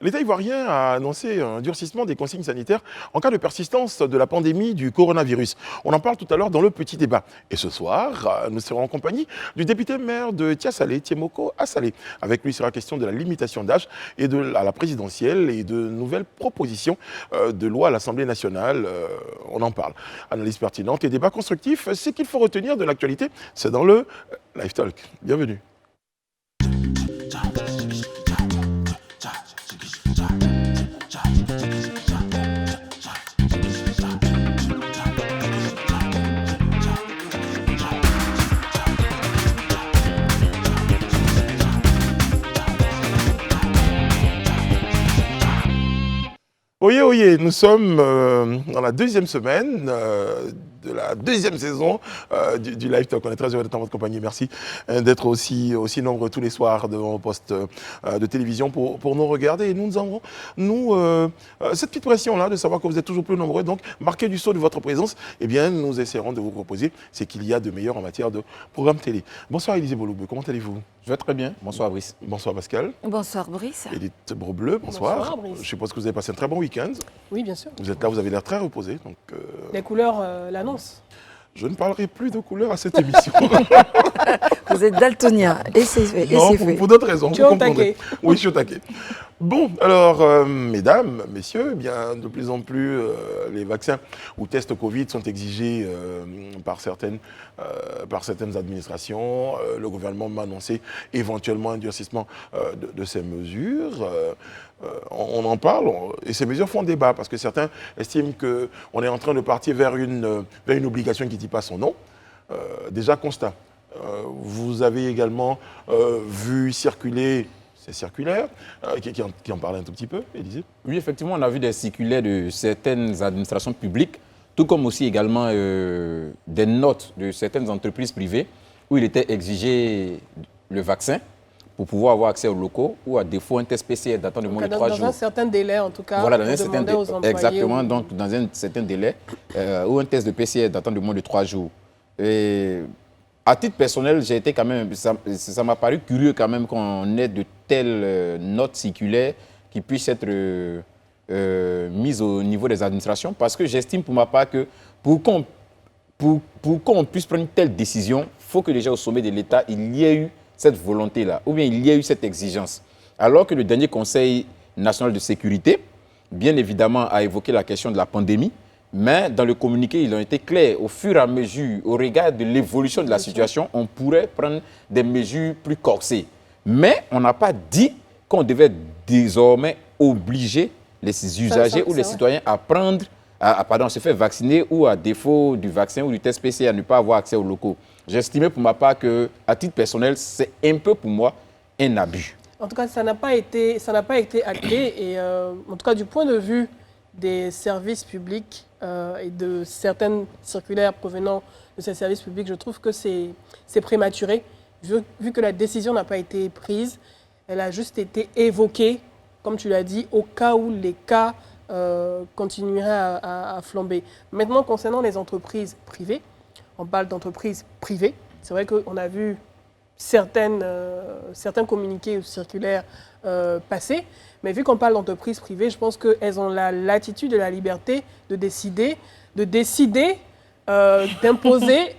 L'État ivoirien a annoncé un durcissement des consignes sanitaires en cas de persistance de la pandémie du coronavirus. On en parle tout à l'heure dans le petit débat. Et ce soir, nous serons en compagnie du député maire de Tiasalé, Tiemoko Assalé. Avec lui, il sera question de la limitation d'âge et à la présidentielle et de nouvelles propositions de loi à l'Assemblée nationale. On en parle. Analyse pertinente et débat constructif. Ce qu'il faut retenir de l'actualité, c'est dans le Live Talk. Bienvenue. Oyez, nous sommes dans la deuxième semaine de la deuxième saison du Live Talk. On est très heureux d'être en votre compagnie. Merci d'être aussi nombreux tous les soirs devant vos postes de télévision pour nous regarder. Et nous avons, cette petite pression-là de savoir que vous êtes toujours plus nombreux. Donc, marqué du sceau de votre présence, eh bien, nous essaierons de vous proposer ce qu'il y a de meilleur en matière de programme télé. Bonsoir Élisée Boloubé, comment allez-vous? Je vais très bien. Bonsoir Brice. Bonsoir Pascal. Bonsoir Brice. Élite Brebleu, bonsoir. Bonsoir Brice. Je suppose que vous avez passé un très bon week-end. Oui, bien sûr. Vous êtes là, vous avez l'air très reposé. Donc, Les couleurs l'annoncent. je ne parlerai plus de couleurs à cette émission. Vous êtes daltonien et c'est fait. Non, pour d'autres raisons. Tu es au taquet. Oui, je suis au taquet. Bon, alors, mesdames, messieurs, eh bien, de plus en plus, les vaccins ou tests Covid sont exigés par certaines administrations. Le gouvernement m'a annoncé éventuellement un durcissement de ces mesures. On en parle et ces mesures font débat parce que certains estiment qu'on est en train de partir vers une obligation qui ne dit pas son nom. Déjà, constat. Vous avez également vu circuler ces circulaires, qui en parlaient un tout petit peu, Élisée? Oui, effectivement, on a vu des circulaires de certaines administrations publiques, tout comme aussi également des notes de certaines entreprises privées où il était exigé le vaccin pour pouvoir avoir accès aux locaux ou à défaut un test PCR datant de moins de 3 jours. Dans un certain délai, en tout cas, voilà, dans un certain délai. aux employés. Exactement, donc dans un certain délai, ou un test de PCR datant de moins de 3 jours. Et à titre personnel, j'ai été quand même, ça m'a paru curieux quand même qu'on ait de telles notes circulaires qui puissent être mises au niveau des administrations, parce que j'estime pour ma part que pour qu'on puisse prendre une telle décision, il faut que déjà au sommet de l'État, il y ait eu cette volonté-là, ou bien il y a eu cette exigence. Alors que le dernier Conseil national de sécurité, bien évidemment, a évoqué la question de la pandémie, mais dans le communiqué, ils ont été clairs. Au fur et à mesure, au regard de l'évolution de la situation, on pourrait prendre des mesures plus corsées. Mais on n'a pas dit qu'on devait désormais obliger les usagers ou les citoyens à se faire vacciner ou à défaut du vaccin ou du test PCR à ne pas avoir accès aux locaux. J'estimais pour ma part qu'à titre personnel, c'est un peu pour moi un abus. En tout cas, ça n'a pas été acté. Et en tout cas, du point de vue des services publics et de certaines circulaires provenant de ces services publics, je trouve que c'est prématuré. Vu que la décision n'a pas été prise, elle a juste été évoquée, comme tu l'as dit, au cas où les cas continueraient à flamber. Maintenant, concernant les entreprises privées, on parle d'entreprises privées. C'est vrai qu'on a vu certains communiqués ou circulaires passer, mais vu qu'on parle d'entreprises privées, je pense qu'elles ont la latitude et la liberté de décider d'imposer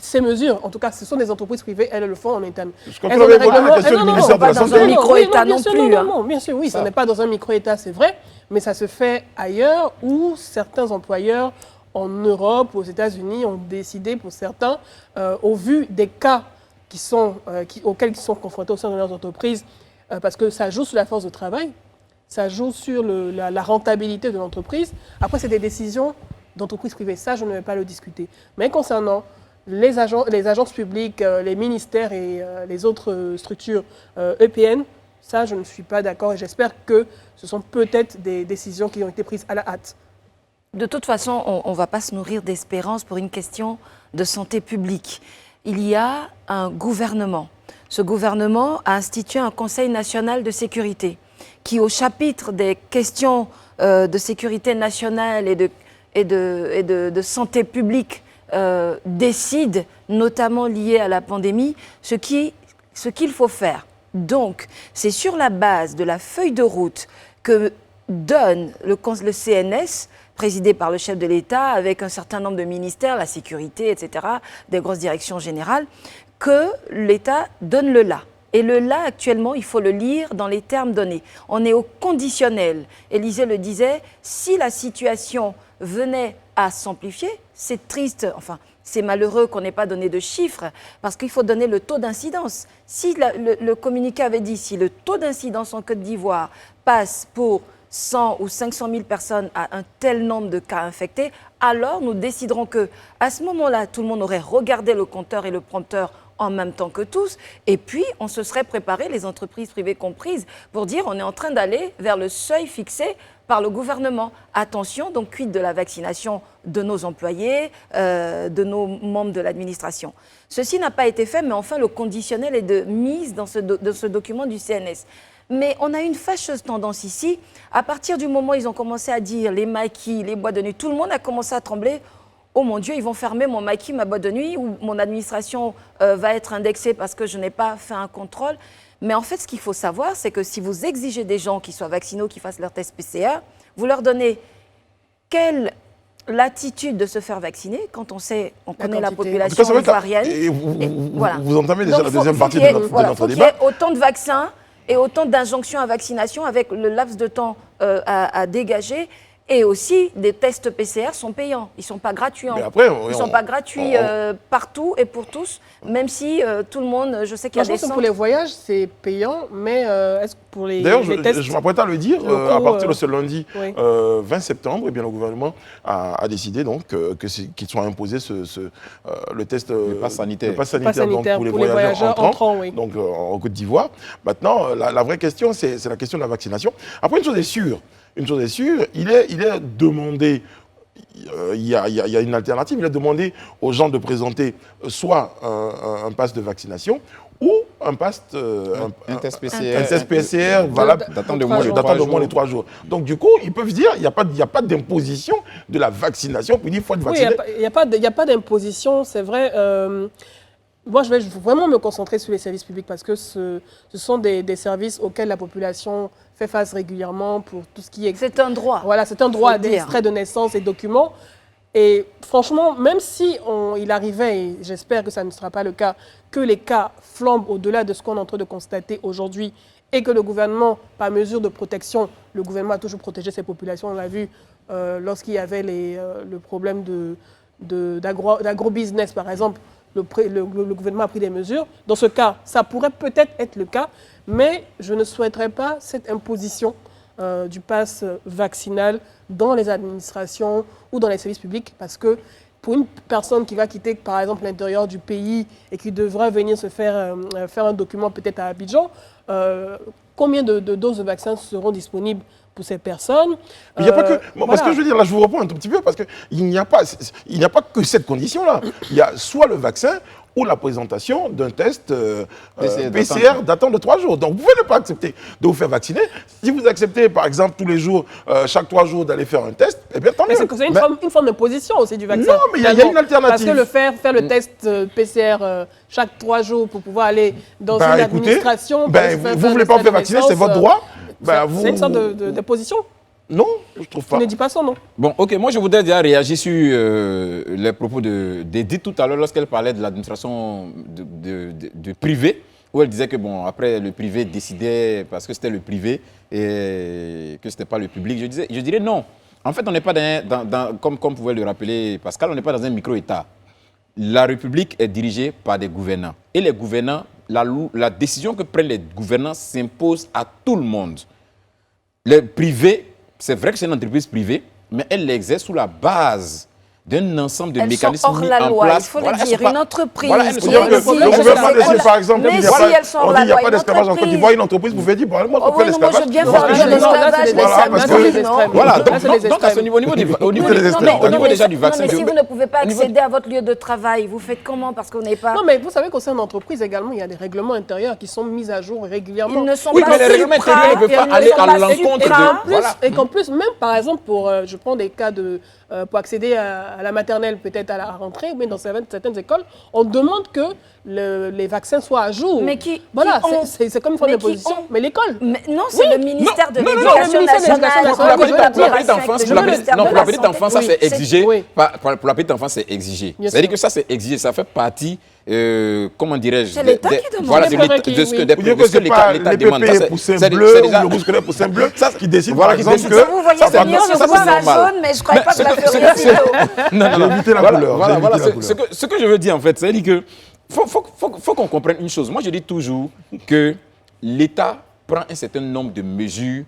ces mesures. En tout cas, ce sont des entreprises privées, elles le font en interne. Je crois qu'on avait posé la question du ministère de la dans Santé. un micro-État non plus. Non, bien sûr, oui, ça n'est pas dans un micro-État, c'est vrai, mais ça se fait ailleurs où certains employeurs en Europe, aux États-Unis, ont décidé pour certains, au vu des cas auxquels ils sont confrontés au sein de leurs entreprises, parce que ça joue sur la force de travail, ça joue sur la rentabilité de l'entreprise. Après, c'est des décisions d'entreprises privées, ça, je ne vais pas le discuter. Mais concernant les agences publiques, les ministères et les autres structures EPN, ça, je ne suis pas d'accord et j'espère que ce sont peut-être des décisions qui ont été prises à la hâte. De toute façon, on ne va pas se nourrir d'espérance pour une question de santé publique. Il y a un gouvernement. Ce gouvernement a institué un Conseil national de sécurité qui, au chapitre des questions de sécurité nationale et de santé publique, décide, notamment liées à la pandémie, ce qu'il faut faire. Donc, c'est sur la base de la feuille de route que donne le CNS, présidé par le chef de l'État, avec un certain nombre de ministères, la sécurité, etc., des grosses directions générales, que l'État donne le là. Et le là, actuellement, il faut le lire dans les termes donnés. On est au conditionnel. Élisée le disait, si la situation venait à s'amplifier, c'est triste, enfin, c'est malheureux qu'on n'ait pas donné de chiffres, parce qu'il faut donner le taux d'incidence. Si le communiqué avait dit, si le taux d'incidence en Côte d'Ivoire passe pour 100 ou 500 000 personnes à un tel nombre de cas infectés, alors nous déciderons que, à ce moment-là, tout le monde aurait regardé le compteur et le prompteur en même temps que tous, et puis on se serait préparé, les entreprises privées comprises, pour dire on est en train d'aller vers le seuil fixé par le gouvernement. Attention, donc quid de la vaccination de nos employés, de nos membres de l'administration. Ceci n'a pas été fait, mais enfin le conditionnel est de mise dans ce document du CNS. Mais on a une fâcheuse tendance ici, à partir du moment où ils ont commencé à dire les maquis, les boîtes de nuit, tout le monde a commencé à trembler. Oh mon Dieu, ils vont fermer mon maquis, ma boîte de nuit, ou mon administration va être indexée parce que je n'ai pas fait un contrôle. Mais en fait, ce qu'il faut savoir, c'est que si vous exigez des gens qui soient vaccinés, qui fassent leur test PCR, vous leur donnez quelle l'attitude de se faire vacciner quand on connaît la population ivoirienne. Et voilà. vous entamez déjà la deuxième partie de notre débat. Il faut qu'il y ait autant de vaccins et autant d'injonctions à vaccination avec le laps de temps à dégager. Et aussi, des tests PCR sont payants. Ils ne sont pas gratuits. Ils ne sont pas gratuits partout et pour tous, même si tout le monde, je sais qu'il y a des centres. Pour les voyages, c'est payant, mais est-ce que pour les tests... D'ailleurs, je m'apprête à le dire, à partir de ce lundi 20 septembre, eh bien, le gouvernement a décidé donc qu'il soit imposé le test le pass sanitaire, donc, pour les voyageurs entrants donc, en Côte d'Ivoire. Maintenant, la vraie question, c'est la question de la vaccination. Après, une chose est sûre, il est demandé, il y a une alternative, il est demandé aux gens de présenter soit un pass de vaccination ou un test PCR valable datant de moins de 3 jours. Donc du coup, ils peuvent dire, il n'y a pas d'imposition de la vaccination, puis il faut être vacciné. Oui, il n'y a pas d'imposition, c'est vrai. Moi, je vais vraiment me concentrer sur les services publics parce que ce sont des services auxquels la population fait face régulièrement pour tout ce qui est... C'est un droit. Voilà, c'est un droit des extraits de naissance et documents. Et franchement, même si il arrivait, et j'espère que ça ne sera pas le cas, que les cas flambent au-delà de ce qu'on est en train de constater aujourd'hui et que le gouvernement, par mesure de protection, le gouvernement a toujours protégé ses populations. On l'a vu lorsqu'il y avait le problème d'agro-business, par exemple. Le gouvernement a pris des mesures. Dans ce cas, ça pourrait peut-être être le cas, mais je ne souhaiterais pas cette imposition du pass vaccinal dans les administrations ou dans les services publics, parce que pour une personne qui va quitter, par exemple, l'intérieur du pays et qui devra venir se faire un document peut-être à Abidjan, combien de doses de vaccins seront disponibles pour ces personnes? Il n'y a pas que... Parce que je veux dire, là, je vous reprends un tout petit peu, parce qu'il n'y a pas que cette condition-là. Il y a soit le vaccin ou la présentation d'un test PCR datant de 3 jours. Donc, vous pouvez ne pas accepter de vous faire vacciner. Si vous acceptez, par exemple, tous les jours, chaque 3 jours, d'aller faire un test, eh bien, tant mieux. C'est une forme d'imposition aussi du vaccin. Non, mais il y a une alternative. Parce que faire le test PCR chaque 3 jours pour pouvoir aller dans une administration... vous ne voulez pas vous faire vacciner, c'est votre droit. C'est une sorte d'imposition. Non, je trouve pas. Tu ne dis pas ça, non? Bon, ok, moi je voudrais déjà réagir sur les propos d'Edith tout à l'heure lorsqu'elle parlait de l'administration de privé, où elle disait que bon, après le privé décidait parce que c'était le privé et que ce n'était pas le public. Je dirais non. En fait, on n'est pas comme pouvait le rappeler Pascal, on n'est pas dans un micro-État. La République est dirigée par des gouvernants. Et les gouvernants, la décision que prennent les gouvernants s'impose à tout le monde. Les privés, c'est vrai que c'est une entreprise privée, mais elle l'exerce sous la base d'un ensemble de mécanismes mis en place. Il faut le dire, une entreprise qui le gouvernement décide, par exemple, il n'y a pas d'esclavage en Côte d'Ivoire, une entreprise pouvait dire, bon, moi, je fais l'esclavage. Moi, je veux bien faire l'esclavage, voilà, donc à ce niveau déjà du vaccin. Mais si vous ne pouvez pas accéder à votre lieu de travail, vous faites comment? Parce qu'on n'est pas... Non, mais vous savez qu'au sein d'entreprise également, il y a des règlements intérieurs qui sont mis à jour régulièrement. Ils ne sont pas pas mais les règlements intérieurs ne peuvent pas aller à l'encontre de... Et qu'en plus, même par exemple, je prends des cas pour accéder à à la maternelle, peut-être à la rentrée, ou bien dans certaines écoles, on demande que les vaccins soient à jour. Mais qui voilà, ont- c'est comme une forme mais qui d'imposition. ont- Mais l'école. Mais non, c'est le ministère de non, l'Éducation le ministère de l'Éducation nationale. nationale. Pour la petite collaboration enfance, avec pour le la petite- ministère non, de pour la la petite Santé. enfance, ça Oui, c'est c'est- exigé. oui. Pour la petite enfance, c'est exigé. Bien C'est-à-dire sûr. que ça c'est exigé, ça fait partie, comment dirais-je, C'est l'État qui demande. Voilà, C'est de vrai l'État- qu'il- de ce que oui. des- Vous dire de que ce que c'est pas l'État les demande. Ça, PP c'est- poussins c'est- bleus c'est ou déjà- le rouge scolaire poussins bleus qui décident Voilà, par qui exemple décident. que... Vous voyez Ça, c'est venir normal, sur ça, vous c'est ça normal. jaune, mais je ne croyais Mais pas que ce la que- feuriez ce si que- tôt. Non, J'ai évité la voilà, couleur, voilà, j'ai voilà, évité la couleur. ce que je veux dire en fait, c'est que faut qu'on comprenne une chose. Moi, je dis toujours que l'État prend un certain nombre de mesures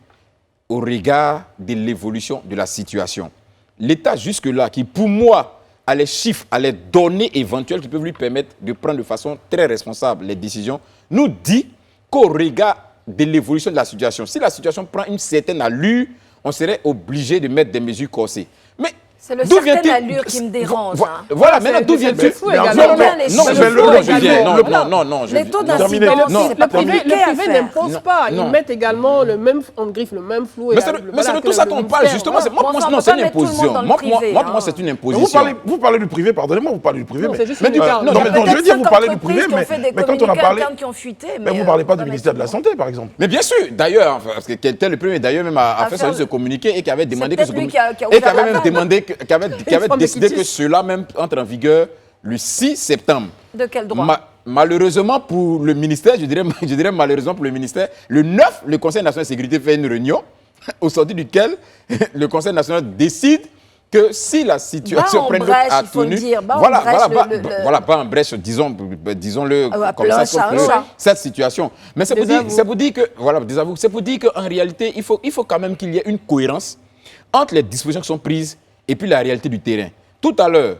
au regard de l'évolution de la situation. L'État jusque-là, qui pour moi a les chiffres, a les données éventuelles qui peuvent lui permettre de prendre de façon très responsable les décisions, nous dit qu'au regard de l'évolution de la situation, si la situation prend une certaine allure, on serait obligé de mettre des mesures corsées. Mais C'est le d'où certaine vient-il- allure qui me dérange. hein. Voilà, maintenant d'où c'est vient-il le flou également. Non, non, Bien, les non, chiffres, je vais le non, flou je viens. également. Non, je Les viens. taux Non. Terminé. d'incidence, Non, c'est pas Le privé, compliqué à faire. n'impose Non, pas. non. Ils mettent également le même, on griffe le même flou. Mais c'est de tout ça qu'on parle, justement. Bon, enfin, on Non, peut c'est pas une mettre tout le monde imposition. dans le Moi, privé, pour moi, hein. c'est une Mais imposition. vous parlez du privé, pardonnez-moi, vous parlez du privé. Non, mais- c'est juste mais- une lucarne. non, mais non, je veux dire, vous parlez du privé, qui ont fait des mais quand on a communiqués parlé... internes qui ont fuité. Mais vous ne parlez pas du on va ministère de la mettre- Santé, par exemple. Mais bien sûr, d'ailleurs, enfin, parce que qui était le premier d'ailleurs même à faire faire ce communiqué et qui avait demandé que peut-être ce lui communiqué qui a et qui ouvert avait la même vanne. demandé qui avait forme de décidé que quitus. cela même entre en vigueur le 6 septembre. De quel droit Malheureusement pour le ministère, je dirais malheureusement pour le ministère, le 9, le Conseil national de sécurité fait une réunion au sortir duquel le Conseil national décide que si la situation Bat en prenne brèche, à il faut le tenue, dire, bat en voilà, brèche voilà, le- voilà, pas en brèche, disons-le Ah, comme appelons ça, un chat un contre chat. cette situation. Mais c'est pour Des dire, aveux. c'est pour dire que, voilà, des aveux, c'est pour dire qu'en réalité, il faut quand même qu'il y ait une cohérence entre les dispositions qui sont prises et puis la réalité du terrain. Tout à l'heure,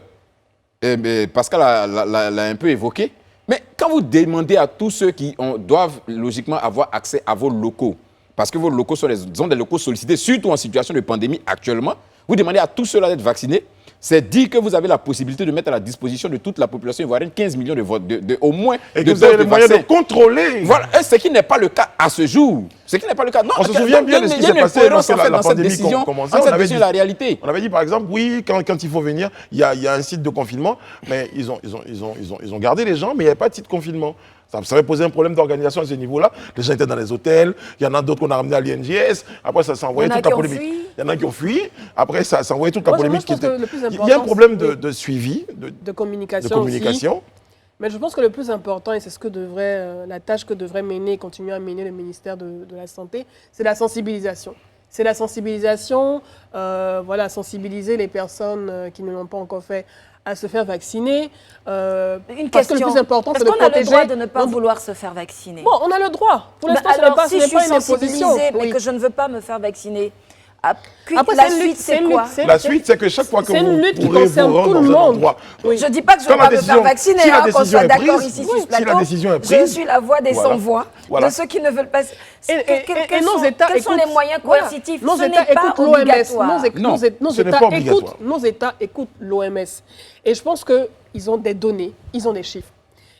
Pascal l'a un peu évoqué, mais quand vous demandez à tous ceux qui doivent logiquement avoir accès à vos locaux, parce que vos locaux sont des locaux sollicités, surtout en situation de pandémie actuellement, vous demandez à tous ceux-là d'être vaccinés, c'est dire que vous avez la possibilité de mettre à la disposition de toute la population ivoirienne 15 millions au moins Et de que vous avez doses les moyens de vaccins. contrôler. Voilà, et ce qui n'est pas le cas à ce jour. Ce qui n'est pas le cas. Non, On se souvient bien de ce qui s'est passé lorsque la dans cette pandémie décision, commençait. entre On cette avait décision et dit- la réalité. On avait dit par exemple, oui, quand il faut venir, il y a un site de confinement, mais ils ont gardé les gens, mais il n'y avait pas de site de confinement. Ça avait posé un problème d'organisation à ce niveau-là. Les gens étaient dans les hôtels, il y en a d'autres qu'on a ramenés à l'INGS, après ça s'est envoyé Il y en a toute la qui ont polémique. fui. Il y en a qui ont fui, après ça s'est envoyé toute la Moi, polémique. je pense que le plus Il y a un important, problème c'est- de suivi, De de communication. communication. Aussi. Mais je pense que le plus important, et c'est ce que devrait, la tâche que devrait mener, continuer à mener le ministère de la Santé, c'est la sensibilisation. C'est la sensibilisation, voilà, sensibiliser les personnes qui ne l'ont pas encore fait à se faire vacciner. Une Parce que question. le plus important, c'est Est-ce de qu'on a le protéger. droit de ne pas Non, vouloir se faire vacciner? Bon, on a le droit. Pour Mais l'instant, ce n'est alors, pas, si ce je n'est pas suis une imposition. sensibilisée, mais Oui. que je ne veux pas me faire vacciner, puis Après, la c'est une lutte, suite, c'est c'est une quoi? lutte, La suite, c'est que chaque fois que c'est une vous lutte qui pourrez vous concerne rendre tout dans le un monde. endroit, Oui. Je ne dis pas que je ne Quand veux la pas me faire décision- vacciner, si la hein, qu'on décision soit est d'accord prise, ici oui, sur ce si la plateau. décision est Je prise, suis la voix des voilà. sans-voix, Voilà. de ceux qui ne veulent pas... Quels nos sont, États quels sont les écoutent- moyens voilà. coercitifs? Nos Ce États n'est pas écoutent l'OMS. obligatoire. Non, ce n'est pas obligatoire. Nos États écoutent l'OMS. Et je pense qu'ils ont des données, ils ont des chiffres.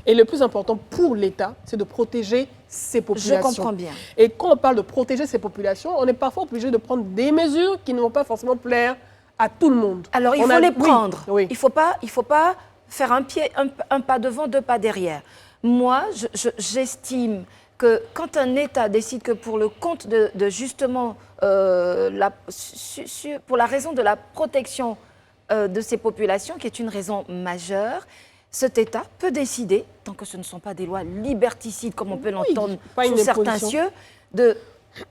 Et le plus important pour l'État, c'est de protéger ces populations. Je comprends bien. Et quand on parle de protéger ces populations, on est parfois obligé de prendre des mesures qui ne vont pas forcément plaire à tout le monde. Alors, il On faut a- les oui, prendre. oui. Il faut pas faire un pas devant, deux pas derrière. Moi, j'estime que quand un État décide que pour le compte de justement, pour la raison de la protection de ces populations, qui est une raison majeure, cet État peut décider, tant que ce ne sont pas des lois liberticides, comme on peut l'entendre pas sous une certains imposition. cieux,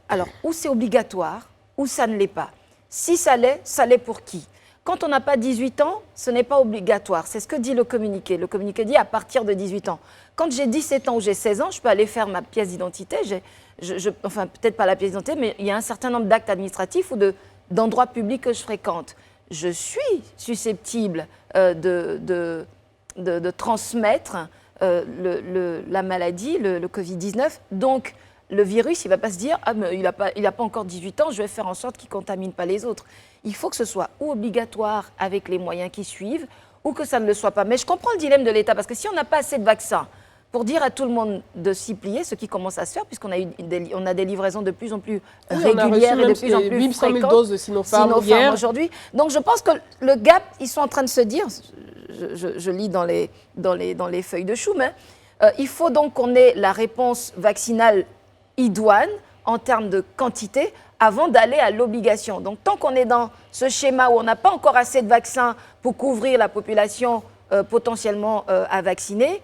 alors, ou c'est obligatoire, ou ça ne l'est pas. Si ça l'est pour qui? Quand on n'a pas 18 ans, ce n'est pas obligatoire. C'est ce que dit le communiqué. Le communiqué dit à partir de 18 ans. Quand j'ai 17 ans ou j'ai 16 ans, je peux aller faire ma pièce d'identité. Enfin, peut-être pas la pièce d'identité, mais il y a un certain nombre d'actes administratifs ou d'endroits publics que je fréquente. Je suis susceptible de transmettre la maladie, le Covid-19. Donc, le virus, il ne va pas se dire « Ah, mais il n'a pas encore 18 ans, je vais faire en sorte qu'il ne contamine pas les autres ». Il faut que ce soit ou obligatoire avec les moyens qui suivent, ou que ça ne le soit pas. Mais je comprends le dilemme de l'État, parce que si on n'a pas assez de vaccins, pour dire à tout le monde de s'y plier, ce qui commence à se faire, puisqu'on a, on a des livraisons de plus en plus régulières et de plus en plus 800 000 fréquentes. doses de Sinopharm hier. Aujourd'hui. Donc je pense que le gap, ils sont en train de se dire, je lis dans les feuilles de chou, mais il faut donc qu'on ait la réponse vaccinale idoine en termes de quantité avant d'aller à l'obligation. Donc tant qu'on est dans ce schéma où on n'a pas encore assez de vaccins pour couvrir la population potentiellement à vacciner,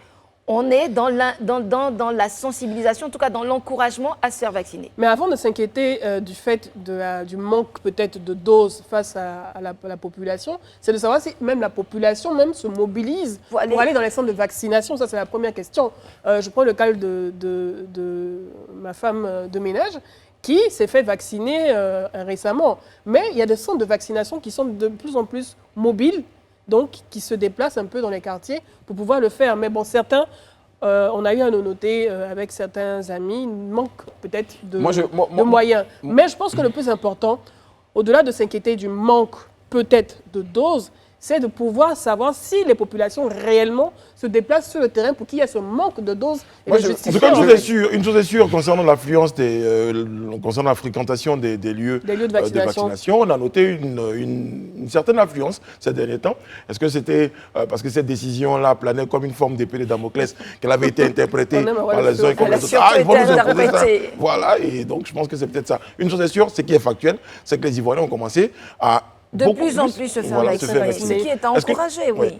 on est dans la sensibilisation, en tout cas dans l'encouragement à se faire vacciner. Mais avant de s'inquiéter du fait du manque peut-être de doses face à la population, c'est de savoir si même la population même se mobilise pour aller dans les centres de vaccination. Ça, c'est la première question. Je prends le cas de ma femme de ménage qui s'est fait vacciner récemment. Mais il y a des centres de vaccination qui sont de plus en plus mobiles, donc qui se déplacent un peu dans les quartiers pour pouvoir le faire. Mais bon, certains, on a eu à nous noter avec certains amis, il manque peut-être de moyens. Mais je pense que le plus important, au-delà de s'inquiéter du manque peut-être de doses, c'est de pouvoir savoir si les populations réellement se déplacent sur le terrain pour qu'il y ait ce manque de doses. Et en tout cas, une chose est sûre concernant l'affluence, concernant la fréquentation des lieux de vaccination, on a noté une certaine affluence ces derniers temps. Est-ce que c'était parce que cette décision-là planait comme une forme d'épée de Damoclès, qu'elle avait été interprétée par les uns comme les autres? Ah, ils vont nous imposer ça. Voilà, et donc je pense que c'est peut-être ça. Une chose est sûre, ce qui est factuel, c'est que les Ivoiriens ont commencé à de plus en plus se faire vacciner, ce qui est à encourager, oui.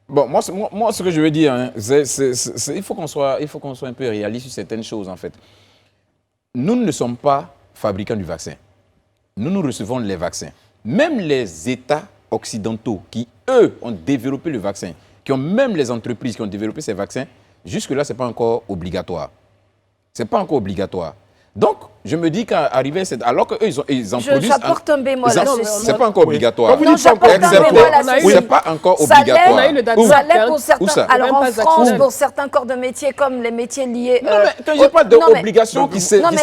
Bon, moi, ce que je veux dire, hein, il faut qu'on soit un peu réaliste sur certaines choses, en fait. Nous ne sommes pas fabricants du vaccin. Nous recevons les vaccins. Même les États occidentaux qui, eux, ont développé le vaccin, qui ont même les entreprises qui ont développé ces vaccins, jusque-là, ce n'est pas encore obligatoire. Ce n'est pas encore obligatoire. Donc, je me dis qu'arriver alors qu'eux, ils en produisent... J'apporte un bémol à ceci. C'est pas encore obligatoire. Non, j'apporte un bémol à ceci. C'est pas encore obligatoire. Ça l'est pour certains. Alors en France, pour certains corps de métier, comme les métiers liés... Non, mais quand je ne parle d'obligation qui s'étale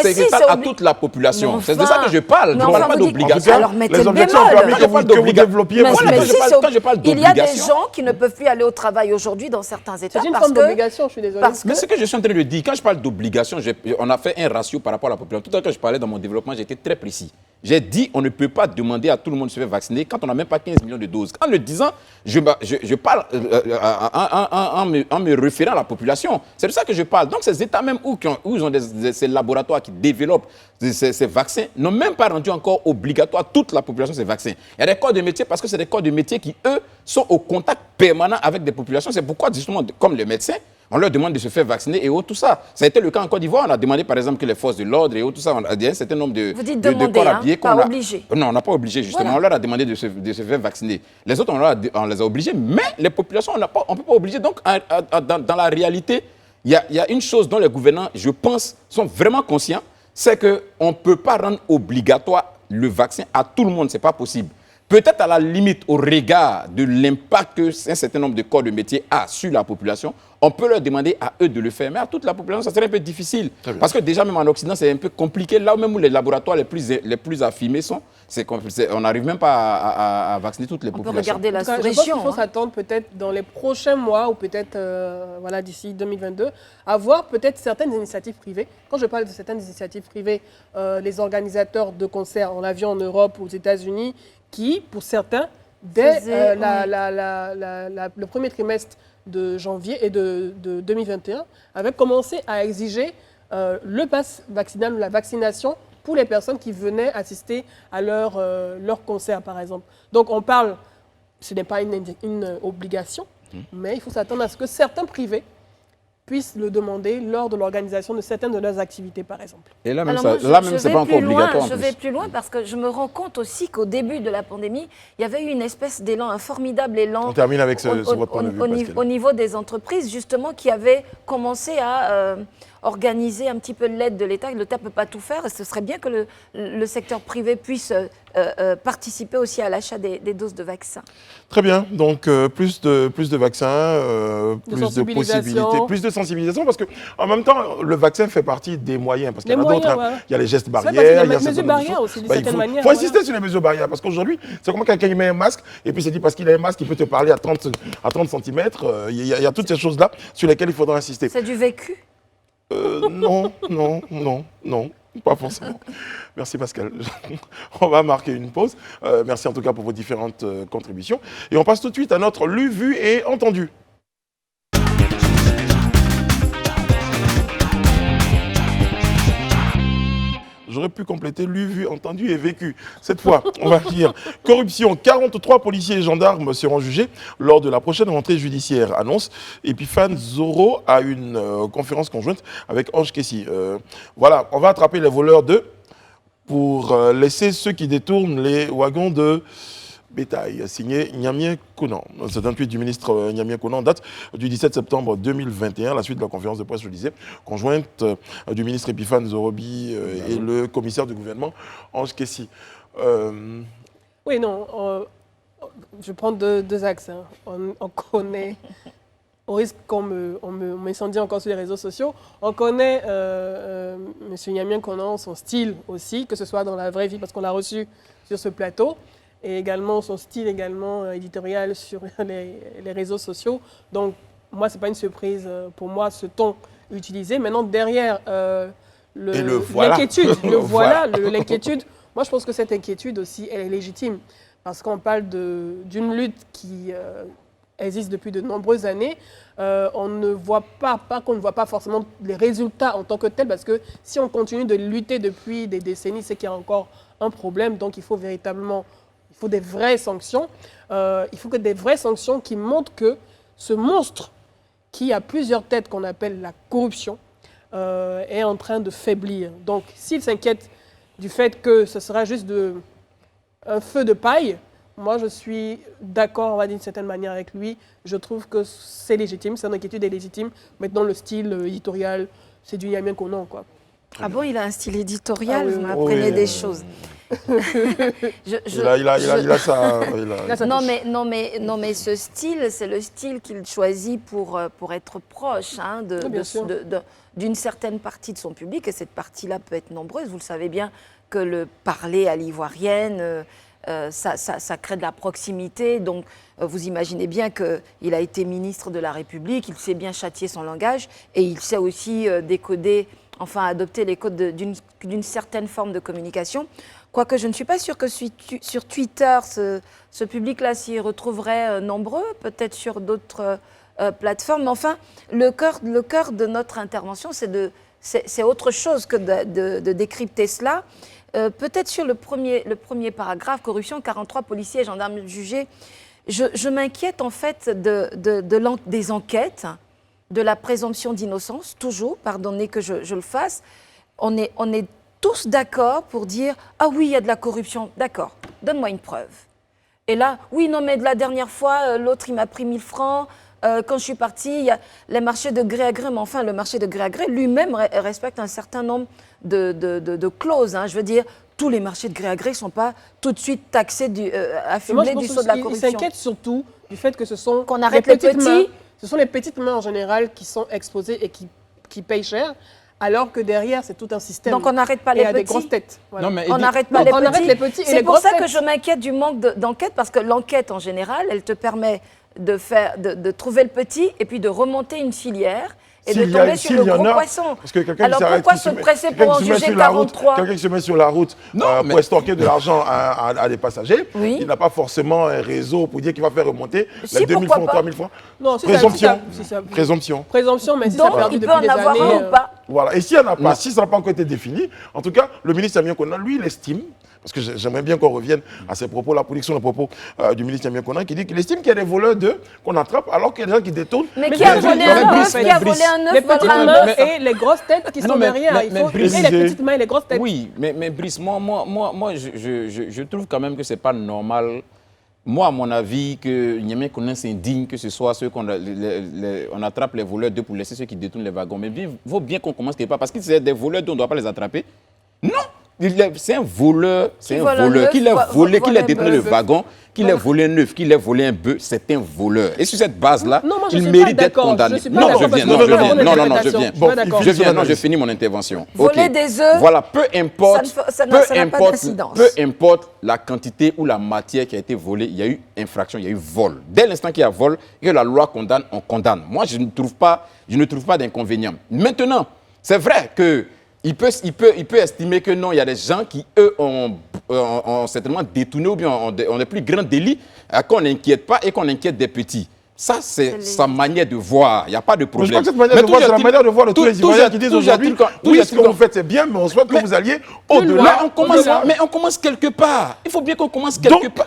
à toute la population, c'est de ça que je parle. Je ne parle pas d'obligation. Alors mettez le bémol. Quand je parle d'obligation... Il y a des gens qui ne peuvent plus aller au travail aujourd'hui dans certains États. C'est une forme d'obligation, je suis désolée. Mais ce que je suis en train de dire, quand je parle d'obligation, on a fait un ratio par rapport à la population. Tout à l'heure, quand je parlais dans mon développement, j'étais très précis. J'ai dit on ne peut pas demander à tout le monde de se faire vacciner quand on n'a même pas 15 millions de doses. En le disant, je parle en me référant à la population. C'est de ça que je parle. Donc ces États même où ils ont ces laboratoires qui développent ces vaccins n'ont même pas rendu encore obligatoire toute la population ces vaccins. Il y a des corps de métier parce que c'est des corps de métier qui, eux, sont au contact permanent avec des populations. C'est pourquoi, justement, comme les médecins, on leur demande de se faire vacciner et tout ça. Ça a été le cas en Côte d'Ivoire. On a demandé, par exemple, que les forces de l'ordre et tout ça, on a dit un certain nombre de corps habillés. Pas obligé. Non, on n'a pas obligé, justement. Voilà. On leur a demandé de se faire vacciner. Les autres, on les a obligés, mais les populations, on ne peut pas obliger. Donc, dans la réalité, il y a une chose dont les gouvernants, je pense, sont vraiment conscients, c'est qu'on ne peut pas rendre obligatoire le vaccin à tout le monde. Ce n'est pas possible. Peut-être à la limite, au regard de l'impact qu'un certain nombre de corps de métier a sur la population, on peut leur demander à eux de le faire. Mais à toute la population, ça serait un peu difficile. Parce que déjà, même en Occident, c'est un peu compliqué. Là même où les laboratoires les plus affirmés sont, on n'arrive même pas à vacciner toutes les populations. On peut regarder la sous-région. Je pense qu'il faut s'attendre peut-être dans les prochains mois ou peut-être d'ici 2022 à voir peut-être certaines initiatives privées. Quand je parle de certaines initiatives privées, les organisateurs de concerts, on l'a vu en Europe ou aux États-Unis, qui, pour certains, dès le premier trimestre de janvier et de 2021, avaient commencé à exiger le pass vaccinal ou la vaccination pour les personnes qui venaient assister à leur concert, par exemple. Donc on parle, ce n'est pas une obligation, mais il faut s'attendre à ce que certains privés puissent le demander lors de l'organisation de certaines de leurs activités, par exemple. Et là même, ce n'est pas encore obligatoire. Je vais plus loin parce que je me rends compte aussi qu'au début de la pandémie, il y avait eu une espèce d'élan, un formidable élan. On termine avec votre point de vue, au niveau des entreprises, justement, qui avaient commencé à organiser un petit peu l'aide de l'État. L'État ne peut pas tout faire et ce serait bien que le secteur privé puisse participer aussi à l'achat des doses de vaccins. Très bien, donc plus de vaccins, plus de sensibilisation. possibilités, plus de sensibilisation, parce que en même temps, le vaccin fait partie des moyens, parce qu'il y en a d'autres. Hein. Ouais. Il y a les gestes C'est vrai, barrières, parce qu'il il y a les mesures barrières aussi, d'une certaine manière. Il faut insister sur les mesures barrières, parce qu'aujourd'hui, c'est comme quelqu'un qui met un masque, et puis c'est dit parce qu'il a un masque, il peut te parler à 30 cm. Il y a toutes ces choses-là sur lesquelles il faudra insister. C'est du vécu? Non, pas forcément. Merci Pascal. On va marquer une pause. Merci en tout cas pour vos différentes contributions. Et on passe tout de suite à notre lu, vu et entendu. J'aurais pu compléter lu, vu, entendu et vécu. Cette fois, on va dire corruption. 43 policiers et gendarmes seront jugés lors de la prochaine rentrée judiciaire, annonce Epiphane Zoro à une conférence conjointe avec Ange Kessi. Voilà, on va attraper les voleurs pour laisser ceux qui détournent les wagons de bétail, signé Nyamie Konan. C'est un tweet du ministre Nyamie Konan, date du 17 septembre 2021, la suite de la conférence de presse, je le disais, conjointe du ministre Epiphane Zorobi et le commissaire du gouvernement, Ange Kessi. Oui, non, je prends deux axes. Hein. On connaît, au risque qu'on m'incendie encore sur les réseaux sociaux, on connaît M. Nyamie Konan, son style aussi, que ce soit dans la vraie vie, parce qu'on l'a reçu sur ce plateau, et également son style éditorial sur les réseaux sociaux. Donc, moi, ce n'est pas une surprise pour moi, ce ton utilisé. Maintenant, derrière l'inquiétude, l'inquiétude, moi, je pense que cette inquiétude aussi, elle est légitime. Parce qu'on parle d'une lutte qui existe depuis de nombreuses années. On ne voit pas qu'on ne voit pas forcément les résultats en tant que tels, parce que si on continue de lutter depuis des décennies, c'est qu'il y a encore un problème. Donc, il faut véritablement... Il faut des vraies sanctions. Il faut que des vraies sanctions qui montrent que ce monstre qui a plusieurs têtes qu'on appelle la corruption est en train de faiblir. Donc, s'il s'inquiète du fait que ce sera juste un feu de paille, moi, je suis d'accord, on va dire d'une certaine manière avec lui. Je trouve que c'est légitime, son inquiétude est légitime. Maintenant, le style éditorial, c'est du Nyamie Konan, quoi. Ah bon, il a un style éditorial, vous oui. m'apprenez des choses. Il a ça. Non, mais ce style, c'est le style qu'il choisit pour être proche d'une certaine partie de son public. Et cette partie-là peut être nombreuse. Vous le savez bien que le parler à l'ivoirienne, ça crée de la proximité. Donc, vous imaginez bien qu'il a été ministre de la République, il sait bien châtier son langage et il sait aussi décoder, enfin adopter les codes d'une certaine forme de communication. Quoique je ne suis pas sûre que sur Twitter, ce public-là s'y retrouverait nombreux, peut-être sur d'autres plateformes. Mais enfin, le cœur de notre intervention, c'est autre chose que de décrypter cela. Peut-être sur le premier paragraphe, corruption, 43 policiers et gendarmes jugés. Je m'inquiète en fait des enquêtes, de la présomption d'innocence, toujours, pardonnez que je le fasse. On est tous d'accord pour dire « Ah oui, il y a de la corruption. D'accord, donne-moi une preuve. » Et là, oui, non, mais de la dernière fois, l'autre, il m'a pris 1000 francs. Quand je suis partie, il y a les marchés de gré à gré. Mais enfin, le marché de gré à gré, lui-même, respecte un certain nombre de clauses. Hein. Je veux dire, tous les marchés de gré à gré ne sont pas tout de suite taxés, affublés du sceau de la corruption. Il s'inquiète surtout du fait que ce sont qu'on arrête les petits mains. Ce sont les petites mains en général qui sont exposées et qui payent cher. Alors que derrière, c'est tout un système. Donc on n'arrête pas les petits. Et des grosses têtes. Voilà. Non, mais on n'arrête pas les petits. On arrête les petits et c'est les pour grosses ça têtes. que je m'inquiète du manque d'enquête, parce que l'enquête en général, elle te permet de trouver le petit et puis de remonter une filière et de tomber sur le gros poisson. Parce que quelqu'un alors pourquoi se presser pour en juger 43 Quelqu'un qui se met sur la route pour estorquer de l'argent à des passagers, oui. Il n'a pas forcément un réseau pour dire qu'il va faire remonter les 2000 francs, 3000 francs. Non, si présomption. Présomption, mais si donc, ça a perdu il peut depuis en des avoir années. un ou pas. Voilà. Et s'il n'y en a pas, si ça n'a pas encore été défini, en tout cas, le ministre Nyamie Konan, lui, il estime, parce que j'aimerais bien qu'on revienne à ces propos, la production des propos du ministre Nyamie Konan, qui dit qu'il estime qu'il y a des voleurs qu'on attrape alors qu'il y a des gens qui détournent. Mais qui a volé un œuf, qui a volé un œuf, les petites mains et les grosses têtes qui sont derrière. Il faut Brice, et les petites mains et les grosses têtes. Oui, mais Brice, moi je trouve quand même que c'est pas normal Moi, à mon avis, que Niamey Konan s'indigne que ce soit ceux on attrape les voleurs d'eux pour laisser ceux qui détournent les wagons. Mais il vaut bien qu'on commence quelque part, parce que c'est des voleurs dont on ne doit pas les attraper. Non, c'est un voleur, qu'il ait volé, qu'il ait détenu le wagon, qu'il ait volé un œuf, qu'il ait volé un bœuf, c'est un voleur. Et sur cette base-là, il mérite d'être condamné. Je finis mon intervention. Voler des œufs, voilà, peu importe la quantité ou la matière qui a été volée, il y a eu infraction, il y a eu vol. Dès l'instant qu'il y a vol, que la loi condamne, on condamne. Moi, je ne trouve pas d'inconvénient. Maintenant, c'est vrai que il peut estimer que non, il y a des gens qui, eux, ont certainement détourné ou bien ont des plus grands délits qu'on n'inquiète pas et qu'on inquiète des petits. Ça, c'est sa manière de voir. Il n'y a pas de problème. Je crois que cette manière de voir, c'est la manière de voir de tous les Ivoiriens qui disent aujourd'hui, oui, ce que vous faites, c'est bien, mais on souhaite que vous alliez au-delà. Mais on commence quelque part. Il faut bien qu'on commence quelque part.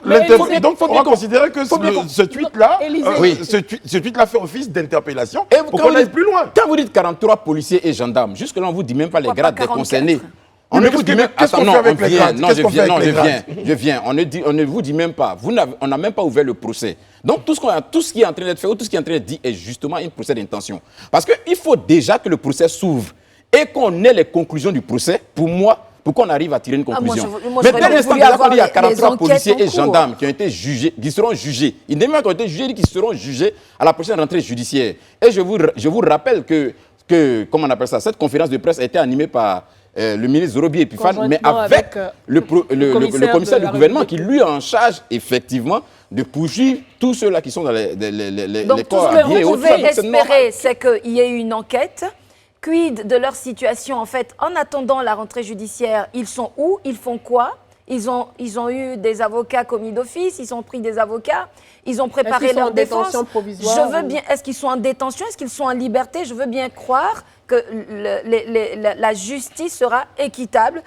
Donc, on va considérer que ce tweet-là fait office d'interpellation pour qu'on aille plus loin. Quand vous dites 43 policiers et gendarmes, jusque-là, on ne vous dit même pas les grades des concernés. On ne vous dit même pas. Je viens. On ne vous dit même pas. On n'a même pas ouvert le procès. Donc, tout ce qui est en train d'être fait ou tout ce qui est en train d'être dit est justement un procès d'intention. Parce qu'il faut déjà que le procès s'ouvre et qu'on ait les conclusions du procès, pour qu'on arrive à tirer une conclusion. Mais dès l'instant qu'il y a 43 policiers et gendarmes qui ont été jugés, qui seront jugés, ils ont été jugés, qui seront jugés à la prochaine rentrée judiciaire. Et je vous rappelle que comment on appelle ça, cette conférence de presse a été animée par le ministre Zorobi Epifane, mais avec le commissaire du gouvernement qui lui est en charge effectivement de poursuivre tous ceux-là qui sont dans les corps habillés. Donc tout ce que vous pouvez espérer, c'est qu'il y ait une enquête. Quid de leur situation en fait? En attendant la rentrée judiciaire, ils sont où? Ils font quoi? Ils ont eu des avocats commis d'office, ils ont pris des avocats, ils ont préparé leur défense. Je veux bien. Est-ce qu'ils sont en détention? Est-ce qu'ils sont en liberté? Je veux bien croire que la justice sera équitable,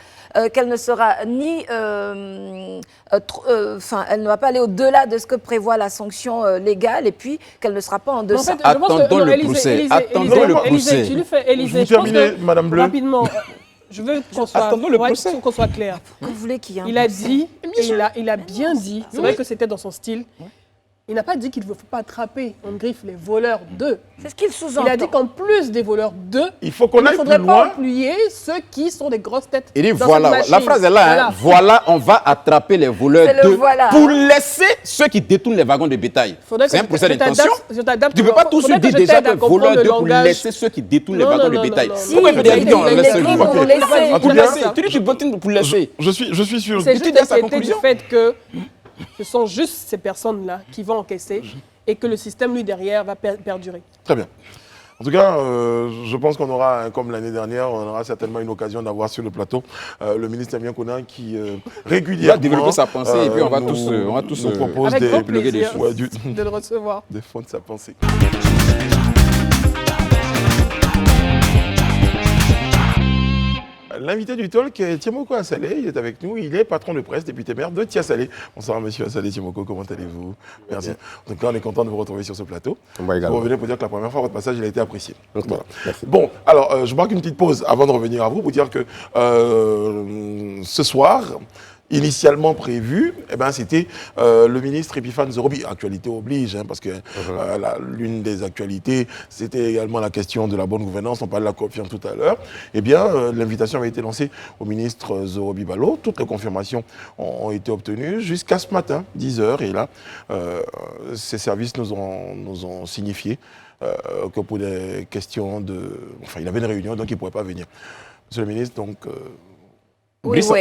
qu'elle ne sera ni, elle ne va pas aller au-delà de ce que prévoit la sanction légale, et puis qu'elle ne sera pas en deçà. Attendons le procès. Attendons le procès. Tu lui fais, Élisée, je terminer, Madame Bleu. Rapidement. Je veux qu'on soit clair. Vous voulez qu'il y ait un il a dit, il a bien dit, c'est vrai que c'était dans son style, il n'a pas dit qu'il ne faut pas attraper, on griffe les voleurs d'eux. C'est ce qu'il sous-entend. Il a dit qu'en plus des voleurs d'eux, il faut qu'on aille plus loin. Il ne faudrait pas appuyer ceux qui sont des grosses têtes. Il dit voilà, la phrase est là, voilà, on va attraper les voleurs d'eux pour laisser ceux qui détournent les wagons de bétail. C'est un procès d'intention. Tu ne peux pas tout de suite dire déjà que voleurs d'eux pour laisser ceux qui détournent les wagons de bétail. Pourquoi il dit on laisse Tu dis tu bottines pour laisser. Je suis sûr. C'est juste d'inquiéter du fait que ce sont juste ces personnes-là qui vont encaisser et que le système, lui, derrière, va perdurer. Très bien. En tout cas, je pense qu'on aura, comme l'année dernière, on aura certainement une occasion d'avoir sur le plateau le ministre Damien Konan qui régulièrement... va développer sa pensée et puis on va tous nous propose avec grand plaisir de le recevoir. Des fonds de sa pensée. L'invité du talk est Tiemoko Assalé, il est avec nous, il est patron de presse, député maire de Tiassalé. Bonsoir monsieur Assalé, Tiemoko, comment allez-vous? Merci. En tout cas, on est content de vous retrouver sur ce plateau. Vous revenez pour dire que la première fois, votre passage il a été apprécié. Voilà. Bon, alors je marque une petite pause avant de revenir à vous pour dire que ce soir, initialement prévu, c'était le ministre Epifane Zorobi. Actualité oblige, parce que l'une des actualités, c'était également la question de la bonne gouvernance. On parlait de la confiance tout à l'heure. L'invitation avait été lancée au ministre Zorobi Balo. Toutes les confirmations ont été obtenues jusqu'à ce matin, 10h. Et là, ces services nous ont signifié que pour des questions de... Enfin, il avait une réunion, donc il ne pourrait pas venir. Monsieur le ministre, donc... Brice,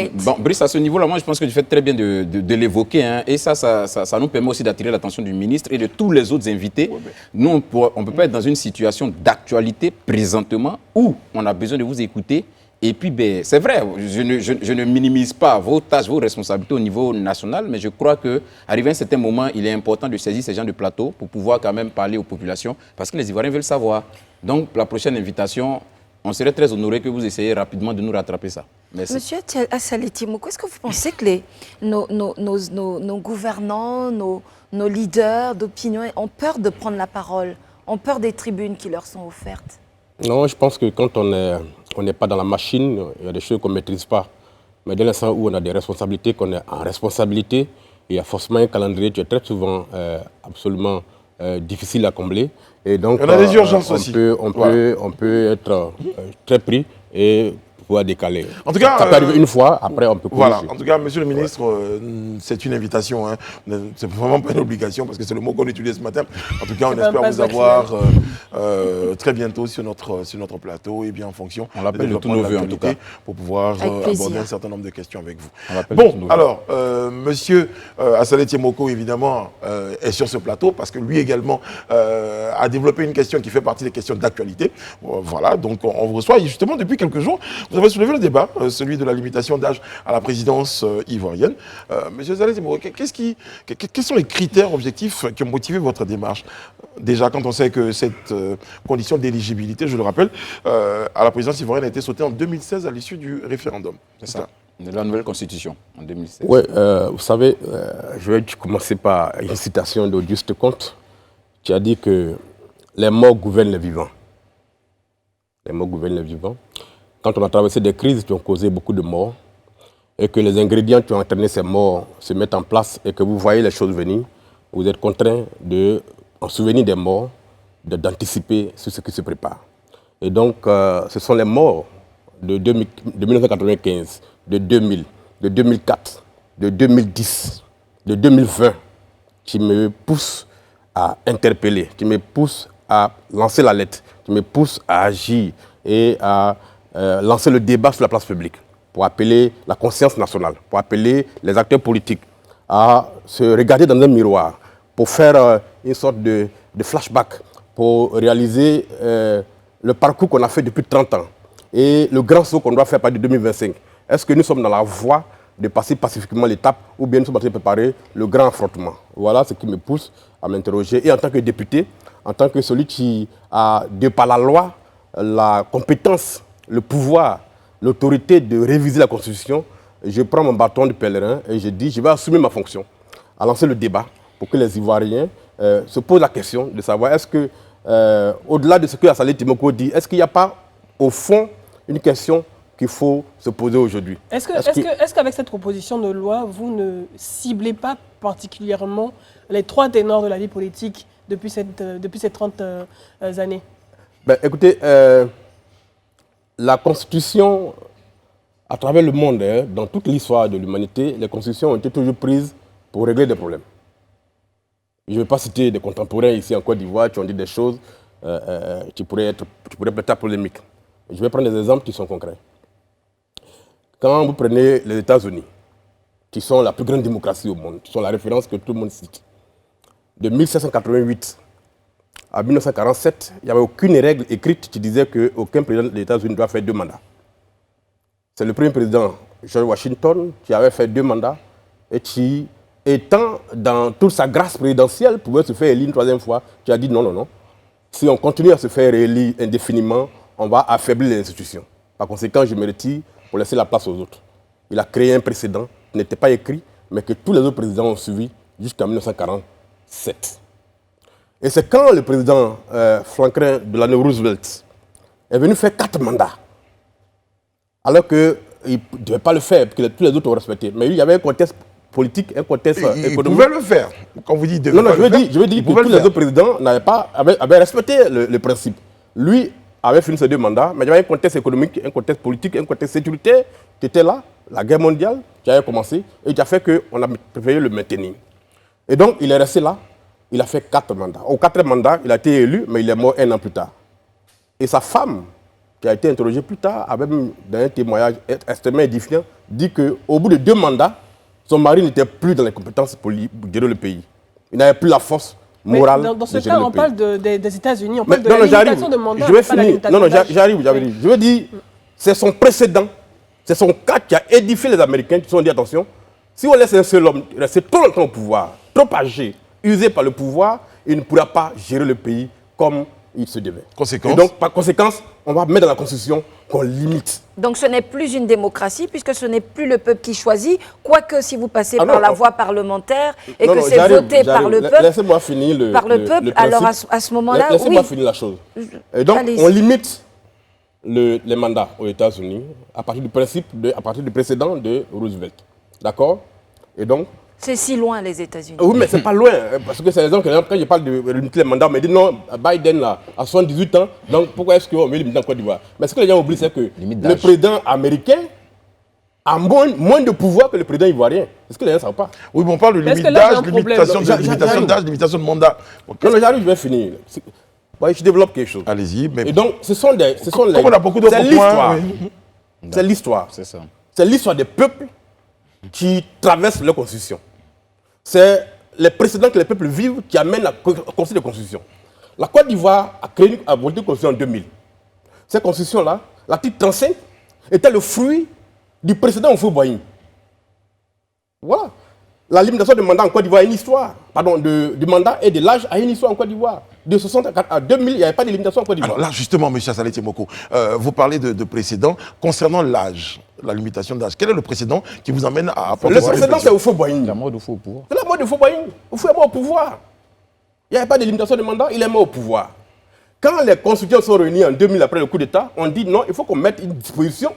à ce niveau-là, moi je pense que tu fais très bien de l'évoquer. Et ça nous permet aussi d'attirer l'attention du ministre et de tous les autres invités. Nous, on ne peut pas être dans une situation d'actualité présentement où on a besoin de vous écouter. Et puis, c'est vrai, je ne minimise pas vos tâches, vos responsabilités au niveau national, mais je crois qu'arrivé à un certain moment, il est important de saisir ces gens de plateau pour pouvoir quand même parler aux populations, parce que les Ivoiriens veulent savoir. Donc, la prochaine invitation, on serait très honoré que vous essayiez rapidement de nous rattraper ça. Merci. Monsieur Assalé Tiemoko, est-ce que vous pensez que nos gouvernants, nos leaders d'opinion ont peur de prendre la parole, ont peur des tribunes qui leur sont offertes? Non, je pense que quand on n'est pas dans la machine, il y a des choses qu'on ne maîtrise pas. Mais dès l'instant où on a des responsabilités, qu'on est en responsabilité, il y a forcément un calendrier qui est très souvent absolument difficile à combler. Et donc, on a des urgences aussi. On peut être très pris et pouvoir décaler. En tout cas, ça peut arriver une fois, après on peut corriger. Voilà, en tout cas, monsieur le ministre, c'est une invitation. Hein. C'est vraiment pas une obligation parce que c'est le mot qu'on utilise ce matin. En tout cas, on espère vous avoir très bientôt sur notre plateau et bien en fonction on l'appelle de tous nos voeux en tout cas pour pouvoir aborder un certain nombre de questions avec vous. Bon, alors, monsieur Assalé Tiemoko, évidemment, est sur ce plateau parce que lui également a développé une question qui fait partie des questions d'actualité. Voilà, donc on vous reçoit. Et justement, depuis quelques jours, vous avez soulevé le débat, celui de la limitation d'âge à la présidence ivoirienne. Monsieur Assalé Tiemoko, quels sont les critères objectifs qui ont motivé votre démarche? Déjà, quand on sait que cette condition d'éligibilité, je le rappelle, à la présidence ivoirienne a été sautée en 2016 à l'issue du référendum. C'est ça. De la nouvelle constitution en 2016. Oui, vous savez, je vais commencer par une citation d'Auguste Comte qui a dit que les morts gouvernent les vivants. Les morts gouvernent les vivants. Quand on a traversé des crises qui ont causé beaucoup de morts et que les ingrédients qui ont entraîné ces morts se mettent en place et que vous voyez les choses venir, vous êtes contraint de, en souvenir des morts, d'anticiper sur ce qui se prépare. Et donc, ce sont les morts de 1995, de 2000, de 2004, de 2010, de 2020 qui me poussent à interpeller, qui me poussent à lancer la lettre, qui me poussent à agir et à lancer le débat sur la place publique pour appeler la conscience nationale, pour appeler les acteurs politiques à se regarder dans un miroir, pour faire une sorte de flashback, pour réaliser le parcours qu'on a fait depuis 30 ans et le grand saut qu'on doit faire à partir de 2025. Est-ce que nous sommes dans la voie de passer pacifiquement l'étape ou bien nous sommes en train de préparer le grand affrontement? Voilà ce qui me pousse à m'interroger. Et en tant que député, en tant que celui qui a, de par la loi, la compétence, le pouvoir, l'autorité de réviser la Constitution, je prends mon bâton de pèlerin et je dis je vais assumer ma fonction, à lancer le débat pour que les Ivoiriens se posent la question de savoir est-ce que, au-delà de ce que Assalé Tiemoko dit, est-ce qu'il n'y a pas, au fond, une question qu'il faut se poser aujourd'hui. Est-ce qu'avec cette proposition de loi, vous ne ciblez pas particulièrement les trois ténors de la vie politique depuis ces 30 années? Ben, écoutez, la Constitution, à travers le monde, dans toute l'histoire de l'humanité, les constitutions ont été toujours prises pour régler des problèmes. Je ne vais pas citer des contemporains ici en Côte d'Ivoire qui ont dit des choses qui pourraient prêter à polémique. Je vais prendre des exemples qui sont concrets. Quand vous prenez les États-Unis, qui sont la plus grande démocratie au monde, qui sont la référence que tout le monde cite, de 1788 à 1947, il n'y avait aucune règle écrite qui disait qu'aucun président des États-Unis doit faire 2 mandats. C'est le premier président, George Washington, qui avait fait 2 mandats et qui, étant dans toute sa grâce présidentielle, pouvait se faire élire une 3e fois, qui a dit non, non, non. Si on continue à se faire élire indéfiniment, on va affaiblir les institutions. Par conséquent, je me retire pour laisser la place aux autres. Il a créé un précédent qui n'était pas écrit, mais que tous les autres présidents ont suivi jusqu'en 1947. Et c'est quand le président Franklin Delano Roosevelt est venu faire 4 mandats, alors qu'il ne devait pas le faire, parce que tous les autres ont respecté. Mais il y avait un contexte politique, un contexte économique. Il pouvait le faire. Quand vous dites non, je veux dire que tous les autres présidents avaient respecté le principe. Lui avait fini ses 2 mandats, mais il y avait un contexte économique, un contexte politique, un contexte sécuritaire qui était là, la guerre mondiale qui avait commencé et qui a fait qu'on a préféré le maintenir. Et donc, il est resté là, il a fait 4 mandats. Au 4e mandat, il a été élu, mais il est mort 1 an plus tard. Et sa femme, qui a été interrogée plus tard, avait même dans un témoignage extrêmement édifiant, dit qu'au bout de 2 mandats, son mari n'était plus dans les compétences pour gérer le pays. Il n'avait plus la force morale. Mais dans ce de gérer cas, on le pays. parle des États-Unis, on parle de la limitation de mandat. Je vais finir. Non, j'arrive. Je veux dire, c'est son précédent, c'est son cas qui a édifié les Américains qui se sont dit attention, si on laisse un seul homme rester trop longtemps au pouvoir, trop âgé, usé par le pouvoir, il ne pourra pas gérer le pays comme il se devait. Conséquence. Et donc, par conséquence, on va mettre dans la Constitution qu'on limite. Donc ce n'est plus une démocratie, puisque ce n'est plus le peuple qui choisit, quoique si vous passez par la voie parlementaire et que c'est voté par le peuple. Laissez-moi finir le peuple, alors à ce moment-là, laissez-moi finir la chose. Et donc, on limite les mandats aux États-Unis à partir du principe, à partir du précédent de Roosevelt. D'accord? Et donc, C'est si loin, les États-Unis. Oui, mais c'est pas loin, parce que c'est les gens que quand je parle de limiter les mandats, on me dit non, Biden là, à 78 ans, donc pourquoi est-ce qu'on veut limiter en Côte d'Ivoire? Mais ce que les gens oublient, c'est que le président américain a moins de pouvoir que le président ivoirien. Est-ce que les gens ne savent pas? Oui, mais on parle de Est-ce que limite là, il y a d'âge, un problème? limitation d'âge, limitation de mandat. Non, mais j'arrive, je vais finir. Ouais, je développe quelque chose. Allez-y. Mais Et donc, ce sont les... comme on a beaucoup d'autres c'est points, l'histoire. oui. C'est l'histoire. C'est ça. C'est l'histoire des peuples qui traversent leur constitution. C'est les précédents que les peuples vivent qui amènent à construire des constitutions. La Côte d'Ivoire a voté une constitution en 2000. Cette constitution-là, l'article 35, était le fruit du précédent Houphouët-Boigny. Voilà. La limitation du mandat en Côte d'Ivoire a une histoire. Pardon, du mandat et de l'âge a une histoire en Côte d'Ivoire. De 64 à 2000, il n'y avait pas de limitation en Côte d'Ivoire. Alors là, justement, M. Assalé Tiemoko, vous parlez de précédent concernant l'âge, la limitation d'âge. Quel est le précédent qui vous amène à apporter Le cette précédent, c'est réflexion? Houphouët-Boigny. La mort de faux au pouvoir. C'est la mort de Houphouët-Boigny. Houphouët est mort au pouvoir. Il n'y avait pas de limitation de mandat, il est mort au pouvoir. Quand les constituants sont réunis en 2000 après le coup d'État, on dit non, il faut qu'on mette une disposition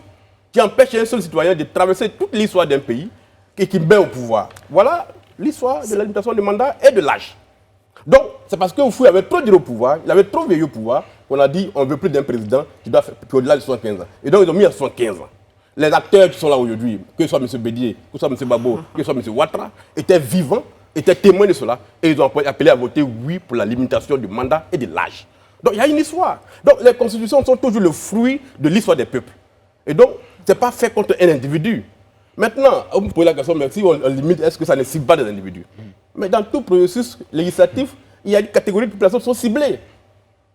qui empêche un seul citoyen de traverser toute l'histoire d'un pays et qui met au pouvoir. Voilà l'histoire de la limitation du mandat et de l'âge. Donc, c'est parce que Houphouët avait trop duré au pouvoir, il avait trop vieilli au pouvoir, qu'on a dit on ne veut plus d'un président qui doit faire au-delà de 75 ans. Et donc, ils ont mis à 75 ans. Les acteurs qui sont là aujourd'hui, que ce soit M. Bédier, que ce soit M. Babo, que ce soit M. Ouattara, étaient vivants, étaient témoins de cela, et ils ont appelé à voter oui pour la limitation du mandat et de l'âge. Donc, il y a une histoire. Donc, les constitutions sont toujours le fruit de l'histoire des peuples. Et donc, ce n'est pas fait contre un individu. Maintenant, vous me posez la question, mais si on limite, est-ce que ça ne cible pas des individus? Mais dans tout processus législatif, il y a une catégorie de populations qui sont ciblées.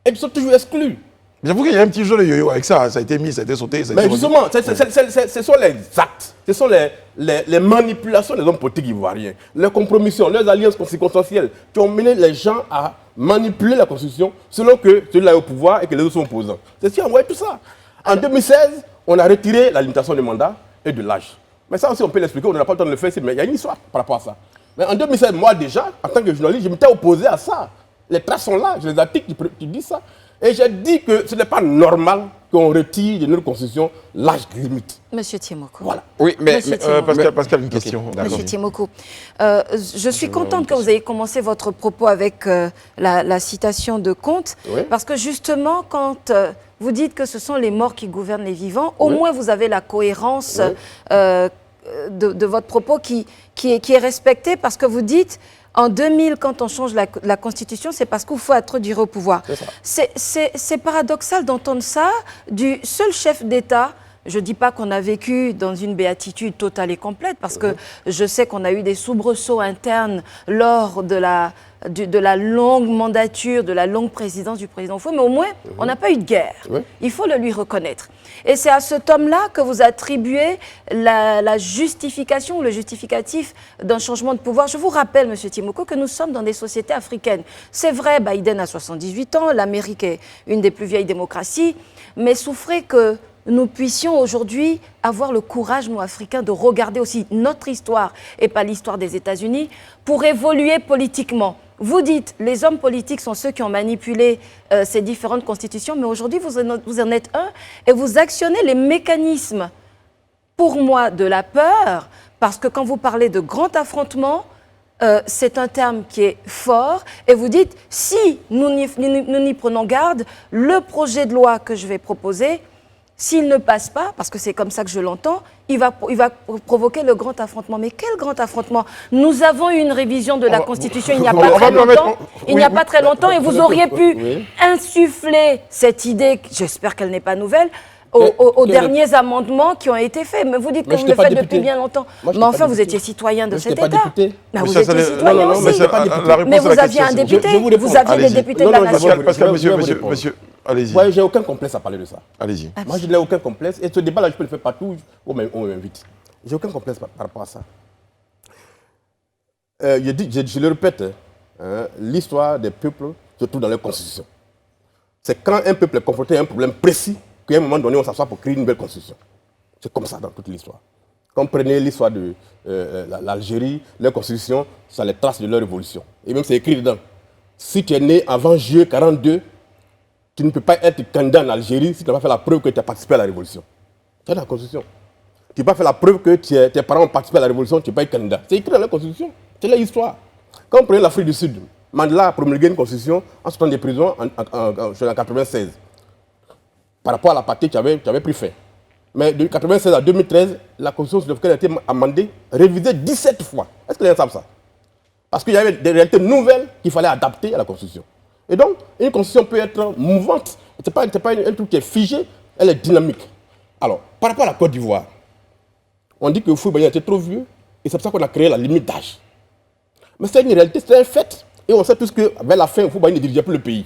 Et qui sont toujours exclues. J'avoue qu'il y a un petit jeu de yo-yo avec ça. Ça a été mis, ça a été sauté. Ça a Mais été justement, ce sont les actes, ce sont les manipulations des hommes politiques ivoiriens, les compromissions, les alliances circonstancielles qui ont mené les gens à manipuler la Constitution selon que celui-là est au pouvoir et que les autres sont opposants. C'est ce qui a envoyé tout ça. En 2016, on a retiré la limitation du mandat et de l'âge. Mais ça aussi, on peut l'expliquer, on n'a pas le temps de le faire ici, mais il y a une histoire par rapport à ça. Mais en 2016, moi déjà, en tant que journaliste, je m'étais opposé à ça. Les traces sont là, j'ai les articles qui disent ça. Et j'ai dit que ce n'est pas normal qu'on retire de notre constitution l'âge limite. Monsieur Tiemoko. Voilà. Oui, mais... Monsieur Tiemoko. Pascal, une question. Monsieur Tiemoko, je suis contente que vous ayez commencé votre propos avec la citation de Comte, Oui. parce que justement, quand vous dites que ce sont les morts qui gouvernent les vivants, au moins vous avez la cohérence de votre propos qui est respectée, parce que vous dites, en 2000, quand on change la Constitution, c'est parce qu'il faut être duré au pouvoir. C'est paradoxal d'entendre ça du seul chef d'État. Je ne dis pas qu'on a vécu dans une béatitude totale et complète, parce que je sais qu'on a eu des soubresauts internes lors de la longue mandature, de la longue présidence du président Houphouët, mais au moins, on n'a pas eu de guerre. Il faut le lui reconnaître. Et c'est à cet homme-là que vous attribuez la justification ou le justificatif d'un changement de pouvoir. Je vous rappelle, M. Tiemoko, que nous sommes dans des sociétés africaines. C'est vrai, Biden a 78 ans, l'Amérique est une des plus vieilles démocraties, mais souffrez que nous puissions aujourd'hui avoir le courage, nous, Africains, de regarder aussi notre histoire et pas l'histoire des États-Unis pour évoluer politiquement. Vous dites, les hommes politiques sont ceux qui ont manipulé ces différentes constitutions, mais aujourd'hui, vous en êtes un et vous actionnez les mécanismes, pour moi, de la peur, parce que quand vous parlez de grand affrontement, c'est un terme qui est fort, et vous dites, si nous n'y prenons garde, le projet de loi que je vais proposer, s'il ne passe pas, parce que c'est comme ça que je l'entends, il va provoquer le grand affrontement. Mais quel grand affrontement? Nous avons eu une révision de la Constitution il n'y a pas très longtemps, et vous auriez pu insuffler cette idée, j'espère qu'elle n'est pas nouvelle, aux derniers amendements qui ont été faits. Mais vous dites que vous le faites depuis bien longtemps. Mais enfin, vous étiez citoyen de cet État. Vous étiez citoyen aussi. Mais vous aviez un député, vous aviez des députés de la nation. Pascal, monsieur, allez-y. Ouais, j'ai aucun complexe à parler de ça. Allez-y. Moi, je n'ai aucun complexe. Et ce débat-là, je peux le faire partout où on m'invite. J'ai aucun complexe par rapport à ça. Je le répète, l'histoire des peuples se trouve dans leur constitution. C'est quand un peuple est confronté à un problème précis qu'à un moment donné, on s'assoit pour créer une nouvelle constitution. C'est comme ça dans toute l'histoire. Quand vous prenez l'histoire de l'Algérie, leur constitution, ça les trace de leur évolution. Et même c'est écrit dedans. Si tu es né avant juillet 42, tu ne peux pas être candidat en Algérie si tu n'as pas fait la preuve que tu as participé à la révolution. C'est dans la Constitution. tu n'as pas fait la preuve que tes parents ont participé à la révolution, tu n'es pas un candidat. C'est écrit dans la Constitution. C'est l'histoire. Quand on prenait l'Afrique du Sud, Mandela a promulgué une constitution en sortant des prisons en 1996. Par rapport à l'apartheid qui avait pris fin. Mais de 1996 à 2013, la constitution sud-africaine a été amendée, révisée 17 fois. Est-ce que les gens savent ça? Parce qu'il y avait des réalités nouvelles qu'il fallait adapter à la constitution. Et donc, une constitution peut être mouvante. Ce n'est pas un truc qui est figé, elle est dynamique. Alors, par rapport à la Côte d'Ivoire, on dit que Houphouët-Boigny était trop vieux et c'est pour ça qu'on a créé la limite d'âge. Mais c'est une réalité, c'est un fait. Et on sait tous que vers la fin, Houphouët-Boigny ne dirigeait plus le pays.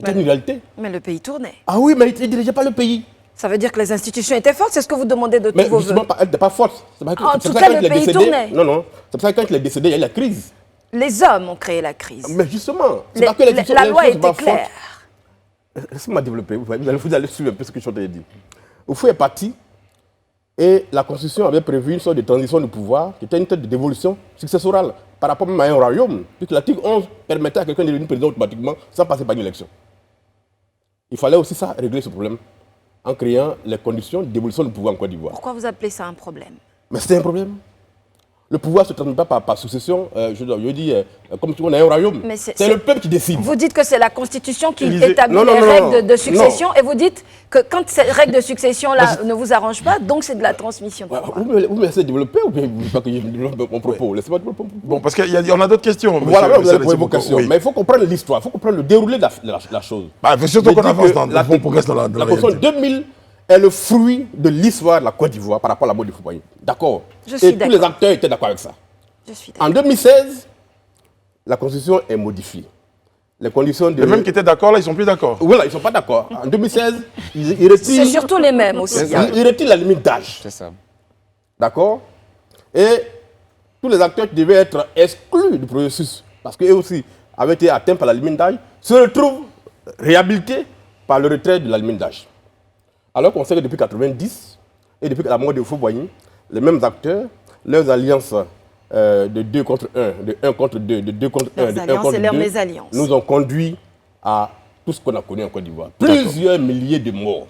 C'est une réalité. Mais le pays tournait. Ah oui, mais il ne dirigeait pas le pays. Ça veut dire que les institutions étaient fortes, c'est ce que vous demandez de tous Mais vos justement, voeux. elle n'était pas forte. En tout cas, le pays tournait. Non, non. C'est pour ça que quand il est décédé, il y a eu la crise. Les hommes ont créé la crise. Mais justement, c'est pas que La loi était claire. Laissez-moi développer. Vous allez suivre un peu ce que je suis en train de dire. Houphouët est parti et la Constitution avait prévu une sorte de transition de pouvoir qui était une sorte d'évolution successorale par rapport même à un royaume, puisque l'article 11 permettait à quelqu'un de devenir président automatiquement sans passer par une élection. Il fallait aussi ça, régler ce problème en créant les conditions d'évolution du pouvoir en Côte d'Ivoire. Pourquoi vous appelez ça un problème? Mais c'est un problème. Le pouvoir ne se transmet pas par succession, je dis, comme si on a un royaume. C'est le peuple qui décide. Vous dites que c'est la Constitution qui Élisée. établit les règles de succession et vous dites que quand ces règles de succession-là ne vous arrangent pas, donc c'est de la transmission. Vous me laissez développer ou bien vous voulez pas que je développe mon propos? Laissez-moi développer mon propos. Bon, parce qu'il y en a d'autres questions. Voilà, vous allez poser vos questions. Oui. Mais il faut comprendre l'histoire, il faut comprendre le déroulé de la chose. Bah, il faut surtout qu'on avance on progresse dans la Constitution 2000 est le fruit de l'histoire de la Côte d'Ivoire par rapport à la mort de Houphouët-Boigny. D'accord. Et tous les acteurs étaient d'accord avec ça. En 2016, la Constitution est modifiée. Les conditions de... Les mêmes qui étaient d'accord, là, ils ne sont plus d'accord. Voilà, ils ne sont pas d'accord. En 2016, ils retirent... C'est surtout les mêmes aussi. Ils retirent la limite d'âge. C'est ça. D'accord. Et tous les acteurs qui devaient être exclus du processus, parce qu'eux aussi avaient été atteints par la limite d'âge, se retrouvent réhabilités par le retrait de la limite d'âge. Alors qu'on sait que depuis 1990, et depuis la mort de Houphouët-Boigny, les mêmes acteurs, leurs alliances de 2 contre 1, de 1 contre 2, de 2 contre 1, de 1 contre 2, nous ont conduit à tout ce qu'on a connu en Côte d'Ivoire. Plusieurs milliers de morts.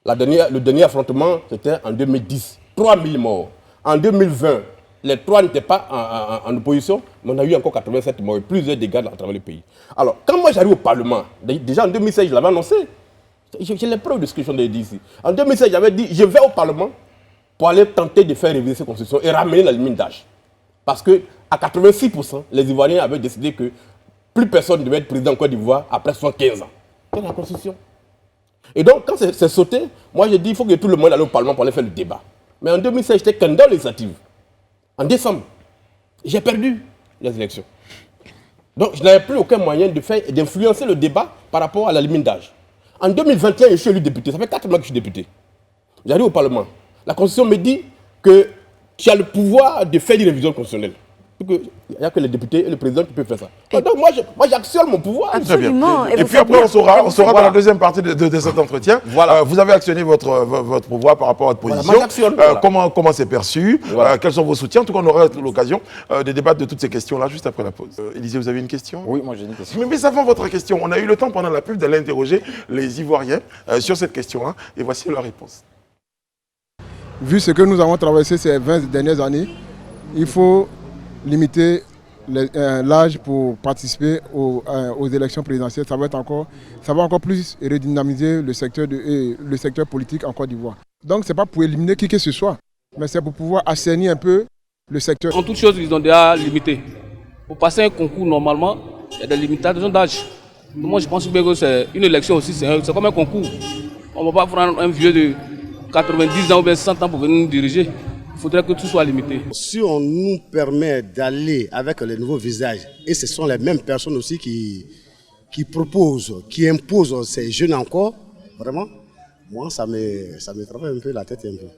Le dernier affrontement, c'était en 2010. 3000 morts. En 2020, les 3 n'étaient pas en opposition, mais on a eu encore 87 morts et plusieurs dégâts à travers le pays. Alors, quand moi j'arrive au Parlement, déjà en 2016, je l'avais annoncé, j'ai les preuves de ce que je viens de dire ici. En 2016, j'avais dit, je vais au Parlement pour aller tenter de faire réviser cette constitution et ramener la limite d'âge. Parce qu'à 86%, les Ivoiriens avaient décidé que plus personne ne devait être président en Côte d'Ivoire après 75 ans. C'est la constitution. Et donc, quand c'est sauté, moi j'ai dit, il faut que tout le monde aille au Parlement pour aller faire le débat. Mais en 2016, j'étais candidat aux législatives. En décembre, j'ai perdu les élections. Donc, je n'avais plus aucun moyen d'influencer le débat par rapport à la limite d'âge. En 2021, je suis élu député. Ça fait 4 mois que je suis député. J'arrive au Parlement. La Constitution me dit que tu as le pouvoir de faire une révision constitutionnelle. Il n'y a que les députés et le président qui peuvent faire ça. Donc moi j'actionne mon pouvoir. Absolument. Et puis après, on saura dans la deuxième partie de cet entretien. Voilà. Vous avez actionné votre pouvoir par rapport à votre position. Voilà, comment c'est perçu, quels sont vos soutiens. En tout cas, on aura l'occasion de débattre de toutes ces questions-là juste après la pause. Élisée, vous avez une question? Oui, moi j'ai une question. Mais avant votre question, on a eu le temps pendant la pub d'aller interroger les Ivoiriens sur cette question. Et voici leur réponse. Vu ce que nous avons traversé ces 20 dernières années, il faut limiter l'âge pour participer aux élections présidentielles. Ça va encore plus redynamiser le secteur politique en Côte d'Ivoire. Donc ce n'est pas pour éliminer qui que ce soit, mais c'est pour pouvoir assainir un peu le secteur. En toute chose, ils ont déjà limité. Pour passer un concours, normalement, il y a des limitations d'âge. Moi, je pense que c'est une élection aussi, c'est comme un concours. On ne va pas prendre un vieux de 90 ans ou bien 100 ans pour venir nous diriger. Il faudrait que tout soit limité. Si on nous permet d'aller avec les nouveaux visages, et ce sont les mêmes personnes aussi qui proposent, qui imposent ces jeunes encore, vraiment, moi ça me travaille un peu la tête un peu.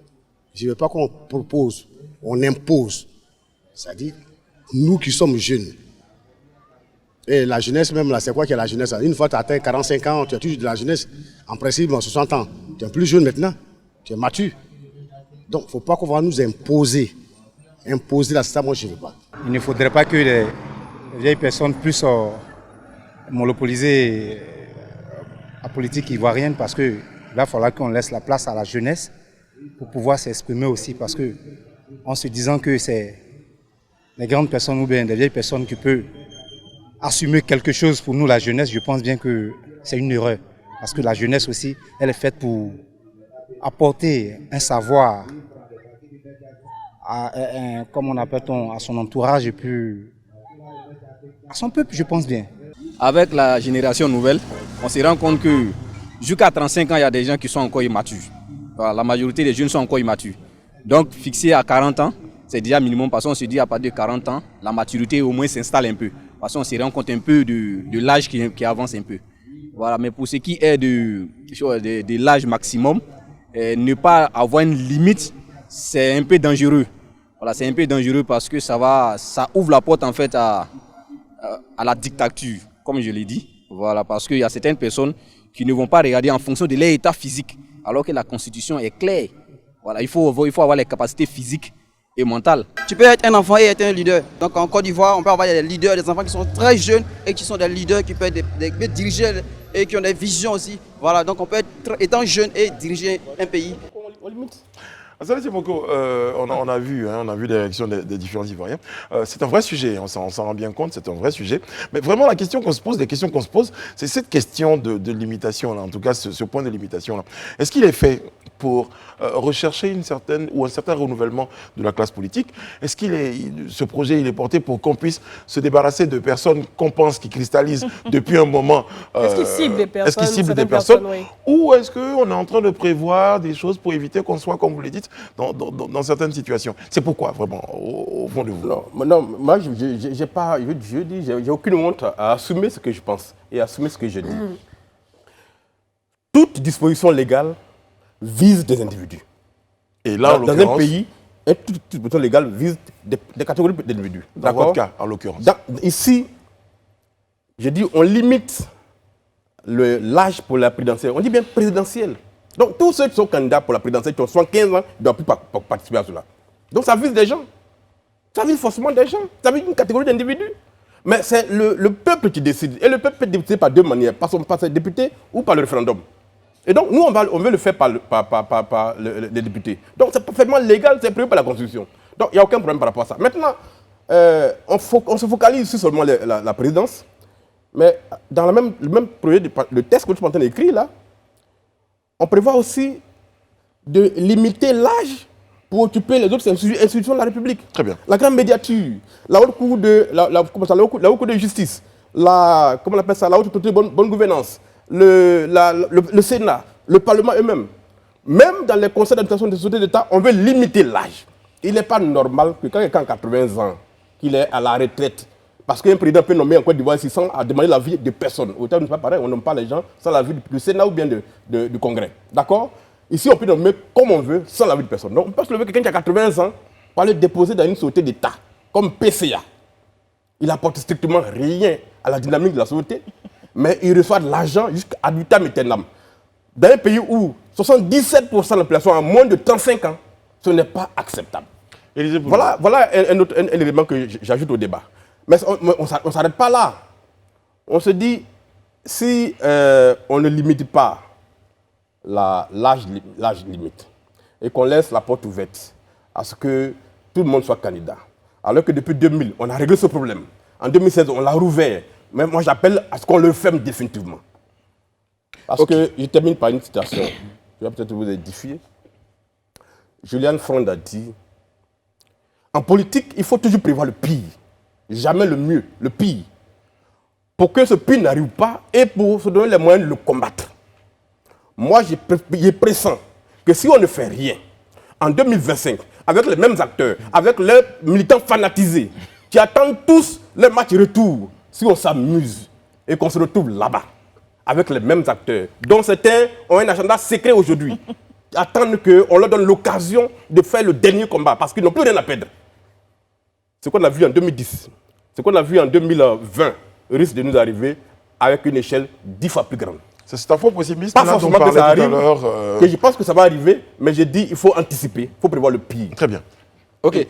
Je ne veux pas qu'on propose, on impose. C'est-à-dire, nous qui sommes jeunes, et la jeunesse même là, c'est quoi qui est la jeunesse? Une fois que tu as atteint 45 ans, tu as toujours de la jeunesse. En principe, 60 ans, tu es plus jeune maintenant, tu es mature. Donc, il ne faut pas qu'on va nous imposer. Imposer la ça, moi, je ne veux pas. Il ne faudrait pas que les vieilles personnes puissent monopoliser la politique ivoirienne parce qu'il va falloir qu'on laisse la place à la jeunesse pour pouvoir s'exprimer aussi, parce que en se disant que c'est les grandes personnes ou bien les vieilles personnes qui peuvent assumer quelque chose pour nous, la jeunesse, je pense bien que c'est une erreur. Parce que la jeunesse aussi, elle est faite pour apporter un savoir comme on appelle-t-on, à son entourage et puis à son peuple, je pense bien. Avec la génération nouvelle, on se rend compte que jusqu'à 35 ans, il y a des gens qui sont encore immatures. Voilà, la majorité des jeunes sont encore immatures. Donc fixé à 40 ans, c'est déjà minimum parce qu'on se dit à partir de 40 ans, la maturité au moins s'installe un peu. Parce qu'on se rend compte un peu de l'âge qui avance un peu. Voilà, mais pour ce qui est de l'âge maximum, ne pas avoir une limite, c'est un peu dangereux. Voilà, c'est un peu dangereux parce que ça ouvre la porte en fait à la dictature, comme je l'ai dit. Voilà, parce qu'il y a certaines personnes qui ne vont pas regarder en fonction de leur état physique, alors que la Constitution est claire. Voilà, il faut avoir les capacités physiques et mentales. Tu peux être un enfant et être un leader. Donc en Côte d'Ivoire, on peut avoir des leaders, des enfants qui sont très jeunes et qui sont des leaders, qui peuvent diriger et qui ont des visions aussi. Voilà, donc on peut être étant jeune et diriger un pays. Azali Semoko, on a vu les réactions des différents Ivoiriens. C'est un vrai sujet, on s'en rend bien compte, c'est un vrai sujet. Mais vraiment, la question qu'on se pose, c'est cette question de limitation, là, en tout cas ce point de limitation-là. Est-ce qu'il est fait pour rechercher un certain renouvellement de la classe politique? Est-ce ce projet il est porté pour qu'on puisse se débarrasser de personnes qu'on pense qui cristallisent depuis un moment? Est-ce qu'il cible des personnes? Est-ce qu'il cible des personnes, oui. Ou est-ce qu'on est en train de prévoir des choses pour éviter qu'on soit, comme vous le dites, dans certaines situations? C'est pourquoi, vraiment, au fond de vous? Non, moi, j'ai aucune honte à assumer ce que je pense et à assumer ce que je dis. Toute disposition légale vise des individus. Et là, dans un pays, toute disposition légale vise des catégories d'individus. Dans votre cas, en l'occurrence. Ici, je dis, on limite l'âge pour la présidentielle. On dit bien présidentielle. Donc, tous ceux qui sont candidats pour la présidentielle, qui ont 75 ans, ne doivent plus participer à cela. Donc, ça vise des gens. Ça vise forcément des gens. Ça vise une catégorie d'individus. Mais c'est le peuple qui décide. Et le peuple peut décider par deux manières, par ses députés ou par le référendum. Et donc, nous, on veut le faire par les députés. Donc, c'est parfaitement légal, c'est prévu par la Constitution. Donc, il n'y a aucun problème par rapport à ça. Maintenant, on se focalise sur seulement la présidence. Mais dans le même projet, le texte que je suis en train d'écrire, là, on prévoit aussi de limiter l'âge pour occuper les autres institutions de la République. Très bien. La grande médiature, la haute cour de justice, comment on appelle ça, la haute autorité de bonne gouvernance, le Sénat, le Parlement eux-mêmes. Même dans les conseils d'administration des sociétés d'État, on veut limiter l'âge. Il n'est pas normal que quand quelqu'un a 80 ans, qu'il est à la retraite, parce qu'un président peut nommer en Côte d'Ivoire 600 à demander l'avis de personne. Au État, ce n'est pas pareil, on ne nomme pas les gens sans l'avis du Sénat ou bien du Congrès. D'accord? Ici, on peut nommer comme on veut, sans l'avis de personne. Donc, on peut se lever quelqu'un qui a 80 ans pour aller déposer dans une société d'État, comme PCA. Il n'apporte strictement rien à la dynamique de la société, mais il reçoit de l'argent jusqu'à vitam aeternam. Dans un pays où 77% de la population a moins de 35 ans, ce n'est pas acceptable. Voilà un élément que j'ajoute au débat. Mais on ne s'arrête pas là. On se dit, si on ne limite pas l'âge limite et qu'on laisse la porte ouverte à ce que tout le monde soit candidat, alors que depuis 2000, on a réglé ce problème. En 2016, on l'a rouvert. Mais moi, j'appelle à ce qu'on le ferme définitivement. Parce que je termine par une citation. Je vais peut-être vous édifier. Julian Freund a dit, en politique, il faut toujours prévoir le pire. Jamais le mieux, le pire. Pour que ce pire n'arrive pas et pour se donner les moyens de le combattre. Moi, je pressens que si on ne fait rien, en 2025, avec les mêmes acteurs, avec les militants fanatisés, qui attendent tous les matchs retour, si on s'amuse et qu'on se retrouve là-bas, avec les mêmes acteurs, dont certains ont un agenda secret aujourd'hui, attendent qu'on leur donne l'occasion de faire le dernier combat, parce qu'ils n'ont plus rien à perdre. Ce qu'on a vu en 2010, ce qu'on a vu en 2020, risque de nous arriver avec une échelle 10 fois plus grande. C'est un faux pessimiste. Pas forcément que ça arrive, que je pense que ça va arriver, mais je dis il faut anticiper, il faut prévoir le pire. Très bien. Ok.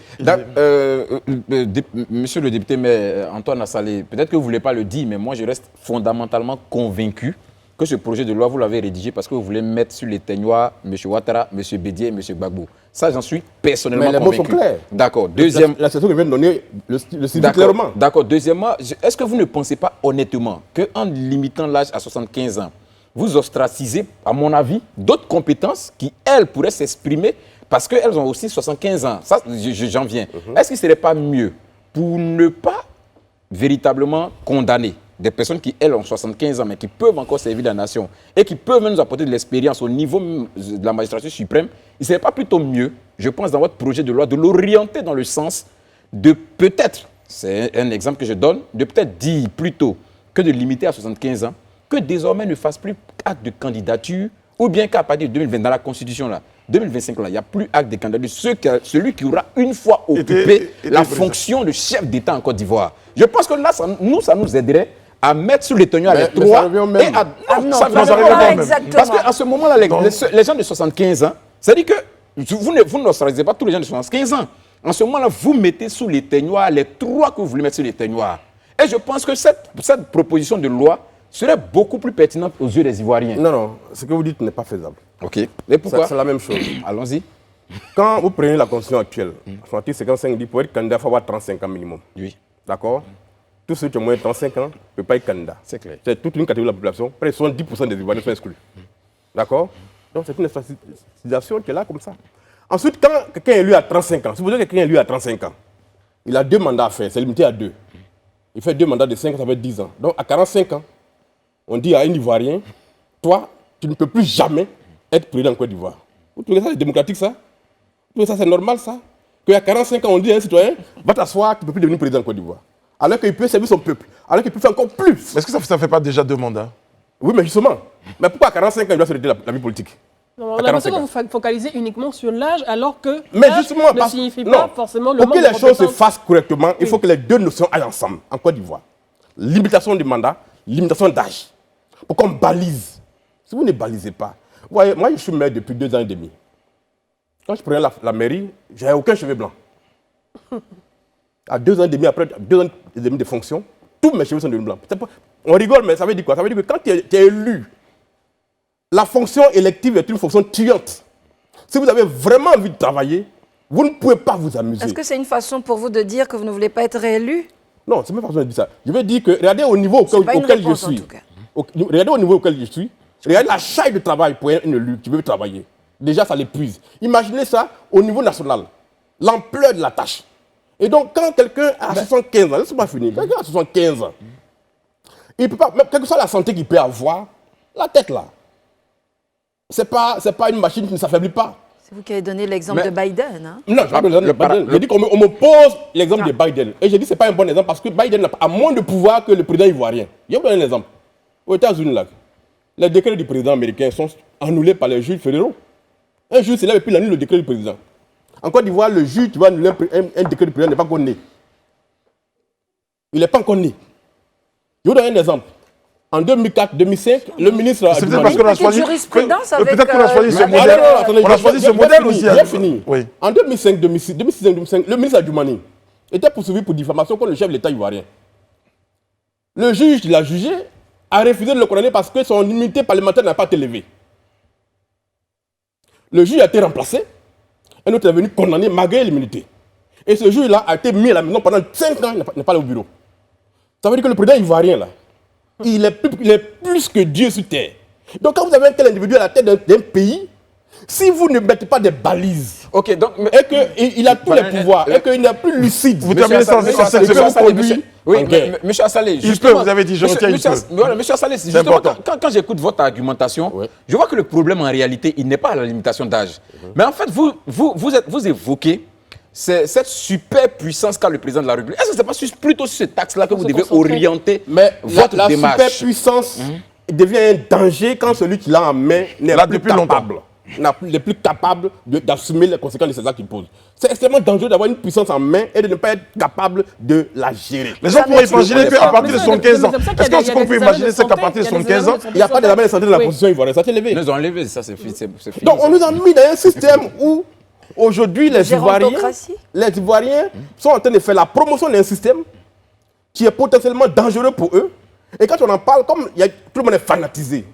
Monsieur le député, mais Antoine Assalé, peut-être que vous ne voulez pas le dire, mais moi je reste fondamentalement convaincu que ce projet de loi, vous l'avez rédigé parce que vous voulez mettre sur les teignoirs M. Ouattara, M. Bédié et M. Gbagbo. Ça, j'en suis personnellement Mais les mots sont convaincu. clairs. D'accord. Deuxième... La situation que vient de donner le cible clairement. D'accord. Deuxièmement, est-ce que vous ne pensez pas honnêtement qu'en limitant l'âge à 75 ans, vous ostracisez, à mon avis, d'autres compétences qui, elles, pourraient s'exprimer parce qu'elles ont aussi 75 ans. Ça, j'en viens. Est-ce qu'il ne serait pas mieux pour ne pas véritablement condamner des personnes qui, elles, ont 75 ans, mais qui peuvent encore servir la nation et qui peuvent même nous apporter de l'expérience au niveau de la magistrature suprême, il ne serait pas plutôt mieux, je pense, dans votre projet de loi, de l'orienter dans le sens de peut-être, c'est un exemple que je donne, de peut-être dire plutôt que de limiter à 75 ans, que désormais ne fasse plus acte de candidature, ou bien qu'à partir de 2020, dans la Constitution, là, 2025, là, il n'y a plus acte de candidature. Celui qui aura une fois occupé la fonction de chef d'État en Côte d'Ivoire. Je pense que là, ça nous aiderait à mettre sous les tenues les trois. Et à, non, ça pas exactement. Parce qu'à ce moment-là, les gens de 75 ans, c'est-à-dire que vous n'ostracisez pas tous les gens de 75 ans. En ce moment-là, vous mettez sous les teignoirs les trois que vous voulez mettre sous les teignoirs. Et je pense que cette proposition de loi serait beaucoup plus pertinente aux yeux des Ivoiriens. Non, ce que vous dites n'est pas faisable. Ok. Et pourquoi? C'est la même chose. Allons-y. Quand vous prenez la Constitution actuelle, l'article 55 dit pour être candidat, il faut avoir 35 ans minimum. Oui. D'accord? Tous ceux qui ont moins de 35 ans ne peuvent pas être candidats. C'est clair. C'est toute une catégorie de la population. Près de 70% des Ivoiriens sont exclus. D'accord? Donc c'est une situation qui est là comme ça. Ensuite, quand quelqu'un est élu à 35 ans, si vous avez quelqu'un élu à 35 ans, il a 2 mandats à faire, c'est limité à 2. Il fait 2 mandats de 5 ans, ça fait 10 ans. Donc à 45 ans, on dit à un Ivoirien, toi, tu ne peux plus jamais être président en Côte d'Ivoire. Vous trouvez ça démocratique, ça? Vous trouvez ça c'est normal, ça? Qu'à 45 ans, on dit à un citoyen, va t'asseoir, tu ne peux plus devenir président en Côte d'Ivoire. Alors qu'il peut servir son peuple, alors qu'il peut faire encore plus. Est-ce que ça ne fait pas déjà 2 mandats? Oui, mais justement. Mais pourquoi à 45 ans, il doit se retirer la vie politique? Non, on a l'impression que vous focalisez uniquement sur l'âge, alors que mais justement, ne signifie pas forcément le pour que manque de les choses se compétences. fassent correctement, il faut que les deux notions aillent ensemble en Côte d'Ivoire. Limitation du mandat, limitation d'âge. Pour qu'on balise. Si vous ne balisez pas. Vous voyez, moi, je suis maire depuis 2 ans et demi. Quand je prenais la mairie, je n'avais aucun cheveu blanc. À 2 ans et demi, après 2 ans et demi de fonction, tous mes cheveux sont devenus blancs. On rigole, mais ça veut dire quoi? Ça veut dire que quand tu es élu, la fonction élective est une fonction tuante. Si vous avez vraiment envie de travailler, vous ne pouvez pas vous amuser. Est-ce que c'est une façon pour vous de dire que vous ne voulez pas être réélu? Non, c'est pas une façon de dire ça. Je veux dire que, regardez au niveau auquel je suis. Regardez au niveau auquel je suis. Regardez la charge de travail pour un élu qui veut travailler. Déjà, ça l'épuise. Imaginez ça au niveau national. L'ampleur de la tâche. Et donc, quand quelqu'un a 75 ans, laissez-moi finir, quelqu'un a 75 ans, il ne peut pas, même quelle que soit la santé qu'il peut avoir, la tête là, c'est pas une machine qui ne s'affaiblit pas. C'est vous qui avez donné l'exemple de Biden. Hein? Non, je parle de Biden. Je dis qu'on me pose l'exemple de Biden. Et je dis que ce n'est pas un bon exemple parce que Biden a moins de pouvoir que le président ivoirien. Je vais vous donner un exemple. Aux États-Unis, là, les décrets du président américain sont annulés par les juges fédéraux. Un juge, c'est là et puis il annule le décret du président. En Côte d'Ivoire, le juge qui va annuler un décret du président n'est pas encore né. Il n'est pas encore né. Je vais vous donner un exemple. En 2004-2005, le ministre... C'est peut-être parce qu'on a choisi... Peut-être qu'on a choisi ce modèle. Attendez, on a choisi ce modèle aussi. J'ai fini. Oui. En 2006-2005, le ministre Adjoumani était poursuivi pour diffamation contre le chef de l'État ivoirien. Le juge qui l'a jugé a refusé de le condamner parce que son immunité parlementaire n'a pas été levée. Le juge a été remplacé. Un autre est venu condamner malgré l'immunité. Et ce juge-là a été mis à la maison pendant 5 ans, il n'est pas allé au bureau. Ça veut dire que le président ivoirien, là, il est plus que Dieu sur terre. Donc quand vous avez un tel individu à la tête d'un pays, si vous ne mettez pas des balises, okay, donc, et qu'il a tous les pouvoirs, et qu'il n'est plus lucide, vous terminez sans oui, M. Assalé, justement, vous avez dit, je retiens une M. Assalé, justement, quand j'écoute votre argumentation, je vois que le problème en réalité, il n'est pas à la limitation d'âge. Mais en fait, vous évoquez cette super puissance qu'a le président de la République. Est-ce que ce n'est pas plutôt sur cet axe-là que vous devez orienter votre démarche? La super puissance devient un danger quand celui qui l'a en main n'est plus capable d'assumer les conséquences de ces actes qu'il pose. C'est extrêmement dangereux d'avoir une puissance en main et de ne pas être capable de la gérer. Les gens pourraient imaginer qu'à partir de 75 ans, est-ce qu'on peut imaginer qu'à partir de 75 ans, il n'y a pas de la même santé de la Constitution ivoirienne, ça s'est levé. Ils ont enlevé, ça c'est fini. Donc on nous a mis dans un système où aujourd'hui les Ivoiriens sont en train de faire la promotion d'un système qui est potentiellement dangereux pour eux. Et quand on en parle, comme tout le monde est fanatisé,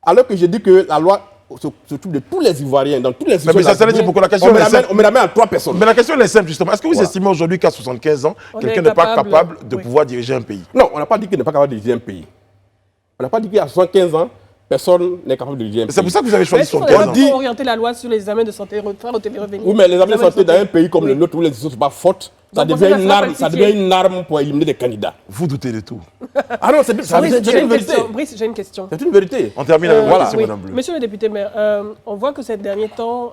Alors que j'ai dit que la loi s'occupe de tous les Ivoiriens, dans tous les Mais ça, c'est pour que la question on me est simple. ramène- on me ramène à 3 personnes. Mais la question elle est simple justement. Est-ce que vous Voilà. estimez aujourd'hui qu'à 75 ans, On quelqu'un est n'est pas capable, capable de oui. pouvoir diriger un pays? Non, on n'a pas dit qu'il n'est pas capable de diriger un pays. On n'a pas dit qu'à 75 ans, personne n'est capable de diriger un pays. C'est pour ça que vous avez Mais choisi est-ce qu'on 75 n'a ans. pas orienté la loi sur les examens de santé, faire le télé-revenu? Oui, mais les examens de santé dans un pays comme Oui. le nôtre où les institutions ne sont pas fortes, ça Donc, devient, on une sera arme, ça falsifié. devient une arme pour éliminer des candidats. Vous doutez de tout. Ah non, c'est Brice, une j'ai une vérité. question. Brice, j'ai une question. C'est une vérité. On termine avec la voilà. question, Oui. Madame Bleu. Monsieur le député maire, on voit que ces derniers temps,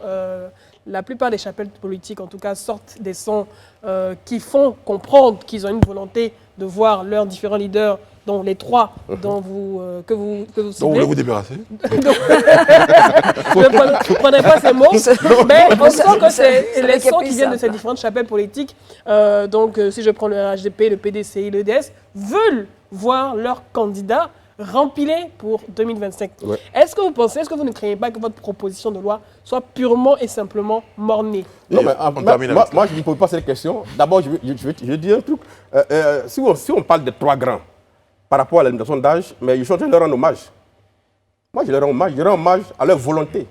la plupart des chapelles politiques, en tout cas, sortent des sons qui font comprendre qu'ils ont une volonté de voir leurs différents leaders, dont les 3 dont que vous Donc vous ciblez. voulez vous débarrasser? Je ne prendrai pas ces mots, mais on sent que c'est c'est les vrai qu'il y a sons plus qui viennent de simple. ces différentes chapelles politiques. Donc, si je prends le RHDP, le PDCI, le DS, veulent voir leurs candidats rempilés pour 2025. Ouais. Est-ce que vous pensez, est-ce que vous ne craignez pas que votre proposition de loi soit purement et simplement mornée? Non, mais, on termine avec moi, je ne me pose pas cette question. D'abord, je vais dire un truc. Si on parle des 3 grands par rapport à la limitation d'âge, mais je suis en train de leur rendre hommage. Moi, je leur rends hommage. Je rends hommage à leur volonté.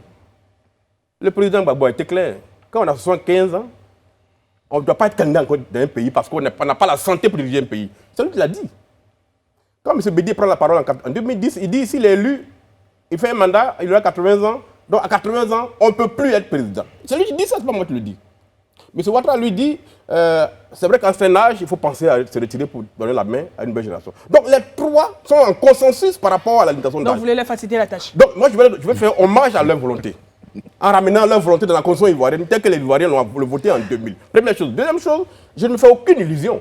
Le président Gbagbo a été clair. Quand on a 75 ans, on ne doit pas être candidat encore dans un pays parce qu'on n'a pas la santé pour diriger un pays. C'est lui qui l'a dit. Quand M. Bédier prend la parole en 2010, il dit s'il est élu, il fait un mandat, il aura 80 ans. Donc à 80 ans, on ne peut plus être président. C'est lui qui dit ça, c'est pas moi qui le dis. M. Ouattara lui dit, c'est vrai qu'en certain âge, il faut penser à se retirer pour donner la main à une nouvelle génération. Donc les 3 sont en consensus par rapport à la limitation Donc, d'âge. vous voulez leur faciliter la tâche? Donc moi, je vais faire hommage à leur volonté. En ramenant leur volonté dans la constitution ivoirienne, telle que les Ivoiriens l'ont voté en 2000. Première chose. Deuxième chose, je ne me fais aucune illusion.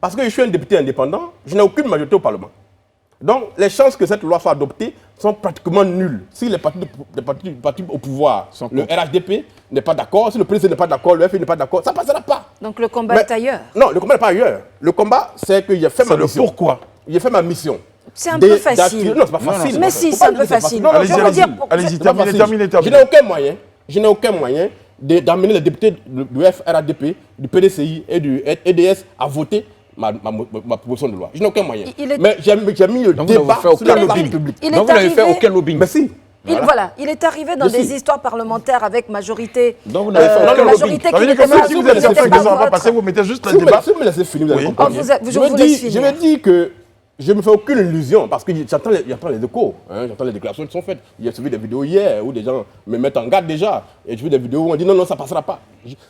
Parce que je suis un député indépendant, je n'ai aucune majorité au Parlement. Donc, les chances que cette loi soit adoptée sont pratiquement nulles. Si les partis au pouvoir, le RHDP n'est pas d'accord, si le président n'est pas d'accord, le FI n'est pas d'accord, ça ne passera pas. Donc le combat Mais- est ailleurs. Non, le combat n'est pas ailleurs. Le combat, c'est que j'ai fait ma C'est le mission. pourquoi. J'ai fait ma mission. C'est un peu facile. d'attirer- Non, c'est pas facile. Mais si, Faut c'est pas un dire peu que c'est facile. Non, non, Allez-y, c'est pas allez-y. facile. Allez-y, C'est pas terminez, facile. terminez, terminez. Je n'ai aucun moyen d'amener les députés du FRADP, du PDCI et du EDS à voter ma proposition de loi. Je n'ai aucun moyen. Il est- Mais j'ai mis le Donc vous n'avez débat fait sur aucun la lobbying. publique. Il Donc est vous n'avez fait arrivé- aucun lobbying. Mais si. Il est arrivé dans Je des suis. histoires parlementaires avec majorité. Donc vous n'avez fait aucun lobbying. majorité Ça veut qui dire que n'était même pas si vous qui êtes n'était certain que pas ça ne va pas votre. passer, vous mettez juste le Si débat. vous me laissez finir, vous allez Oui. comprendre. Oh, je vous laisse finir. Je me dis que je ne me fais aucune illusion parce que j'entends les échos, hein, j'entends les déclarations qui sont faites. J'ai suivi des vidéos hier où des gens me mettent en garde déjà. Et je vis des vidéos où on dit non, ça ne passera pas.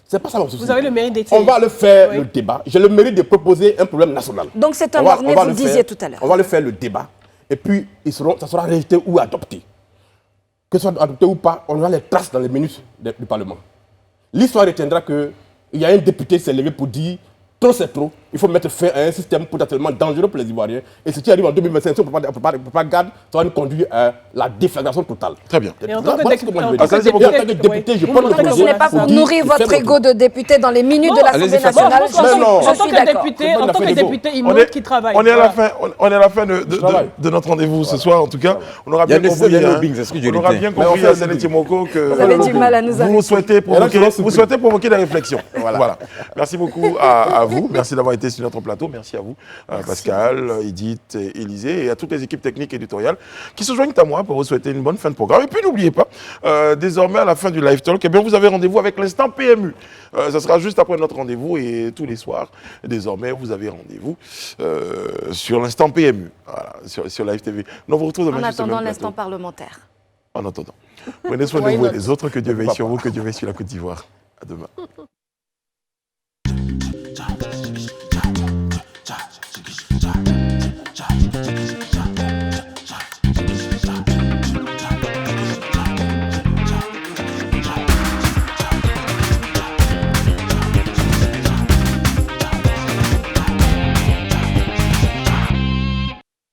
C'est pas ça mon souci. Vous avez le mérite d'être. On va le faire, Oui. le débat. J'ai le mérite de proposer un problème national. Donc c'est un On va- orné, on va vous le le disiez faire. tout à l'heure. On va le faire, le débat. Et puis, ça sera rejeté ou adopté. Que ce soit adopté ou pas, on aura les traces dans les minutes du Parlement. L'histoire retiendra qu'il y a un député qui s'est levé pour dire trop c'est trop, il faut mettre fin à un système potentiellement dangereux pour les Ivoiriens. Et ce qui arrive en 2025, si on ne prend pas garde, ça va nous conduire à la déflagration totale. Très bien. Et en tant que Voilà ce que moi je veux député, dire. en tant que député, je oui. peux Vous le Tant que ce poser n'est pas pour pour dire nourrir que votre faire ego de député dans les minutes de l'Assemblée allez-y, nationale, Mais non. je En tant suis que d'accord. député, en tant que député, il On montre est, qu'il travaille. on est à la Voilà. fin, on est à la fin travaille. de notre rendez-vous ce soir. En tout cas, on aura Il y a bien des compris. lobbying, c'est ce que je On aura disais. bien Mais on compris, fait Sele le Timoko, que Vous avez du mal à nous vous arrêter. souhaitez provoquer, Et là, je suis des réflexions. Voilà. Merci beaucoup à vous. Merci d'avoir été sur notre plateau. Merci à vous, Pascal, Edith, Élisée et à toutes les équipes techniques et éditoriales qui se joignent à moi pour vous souhaiter une bonne fin de programme. Et puis n'oubliez pas, désormais à la fin du live talk, eh bien, vous avez rendez-vous avec l'instant PMU. Ça sera juste après notre rendez-vous et tous les soirs, désormais, vous avez rendez-vous sur l'instant PMU, voilà, sur Live TV. Nous vous retrouvons demain En sur ce même attendant plateau. l'instant parlementaire. En attendant. Prenez soin de Why vous et not? des autres. Que Dieu veille sur vous, que Dieu veille sur la Côte d'Ivoire. À demain.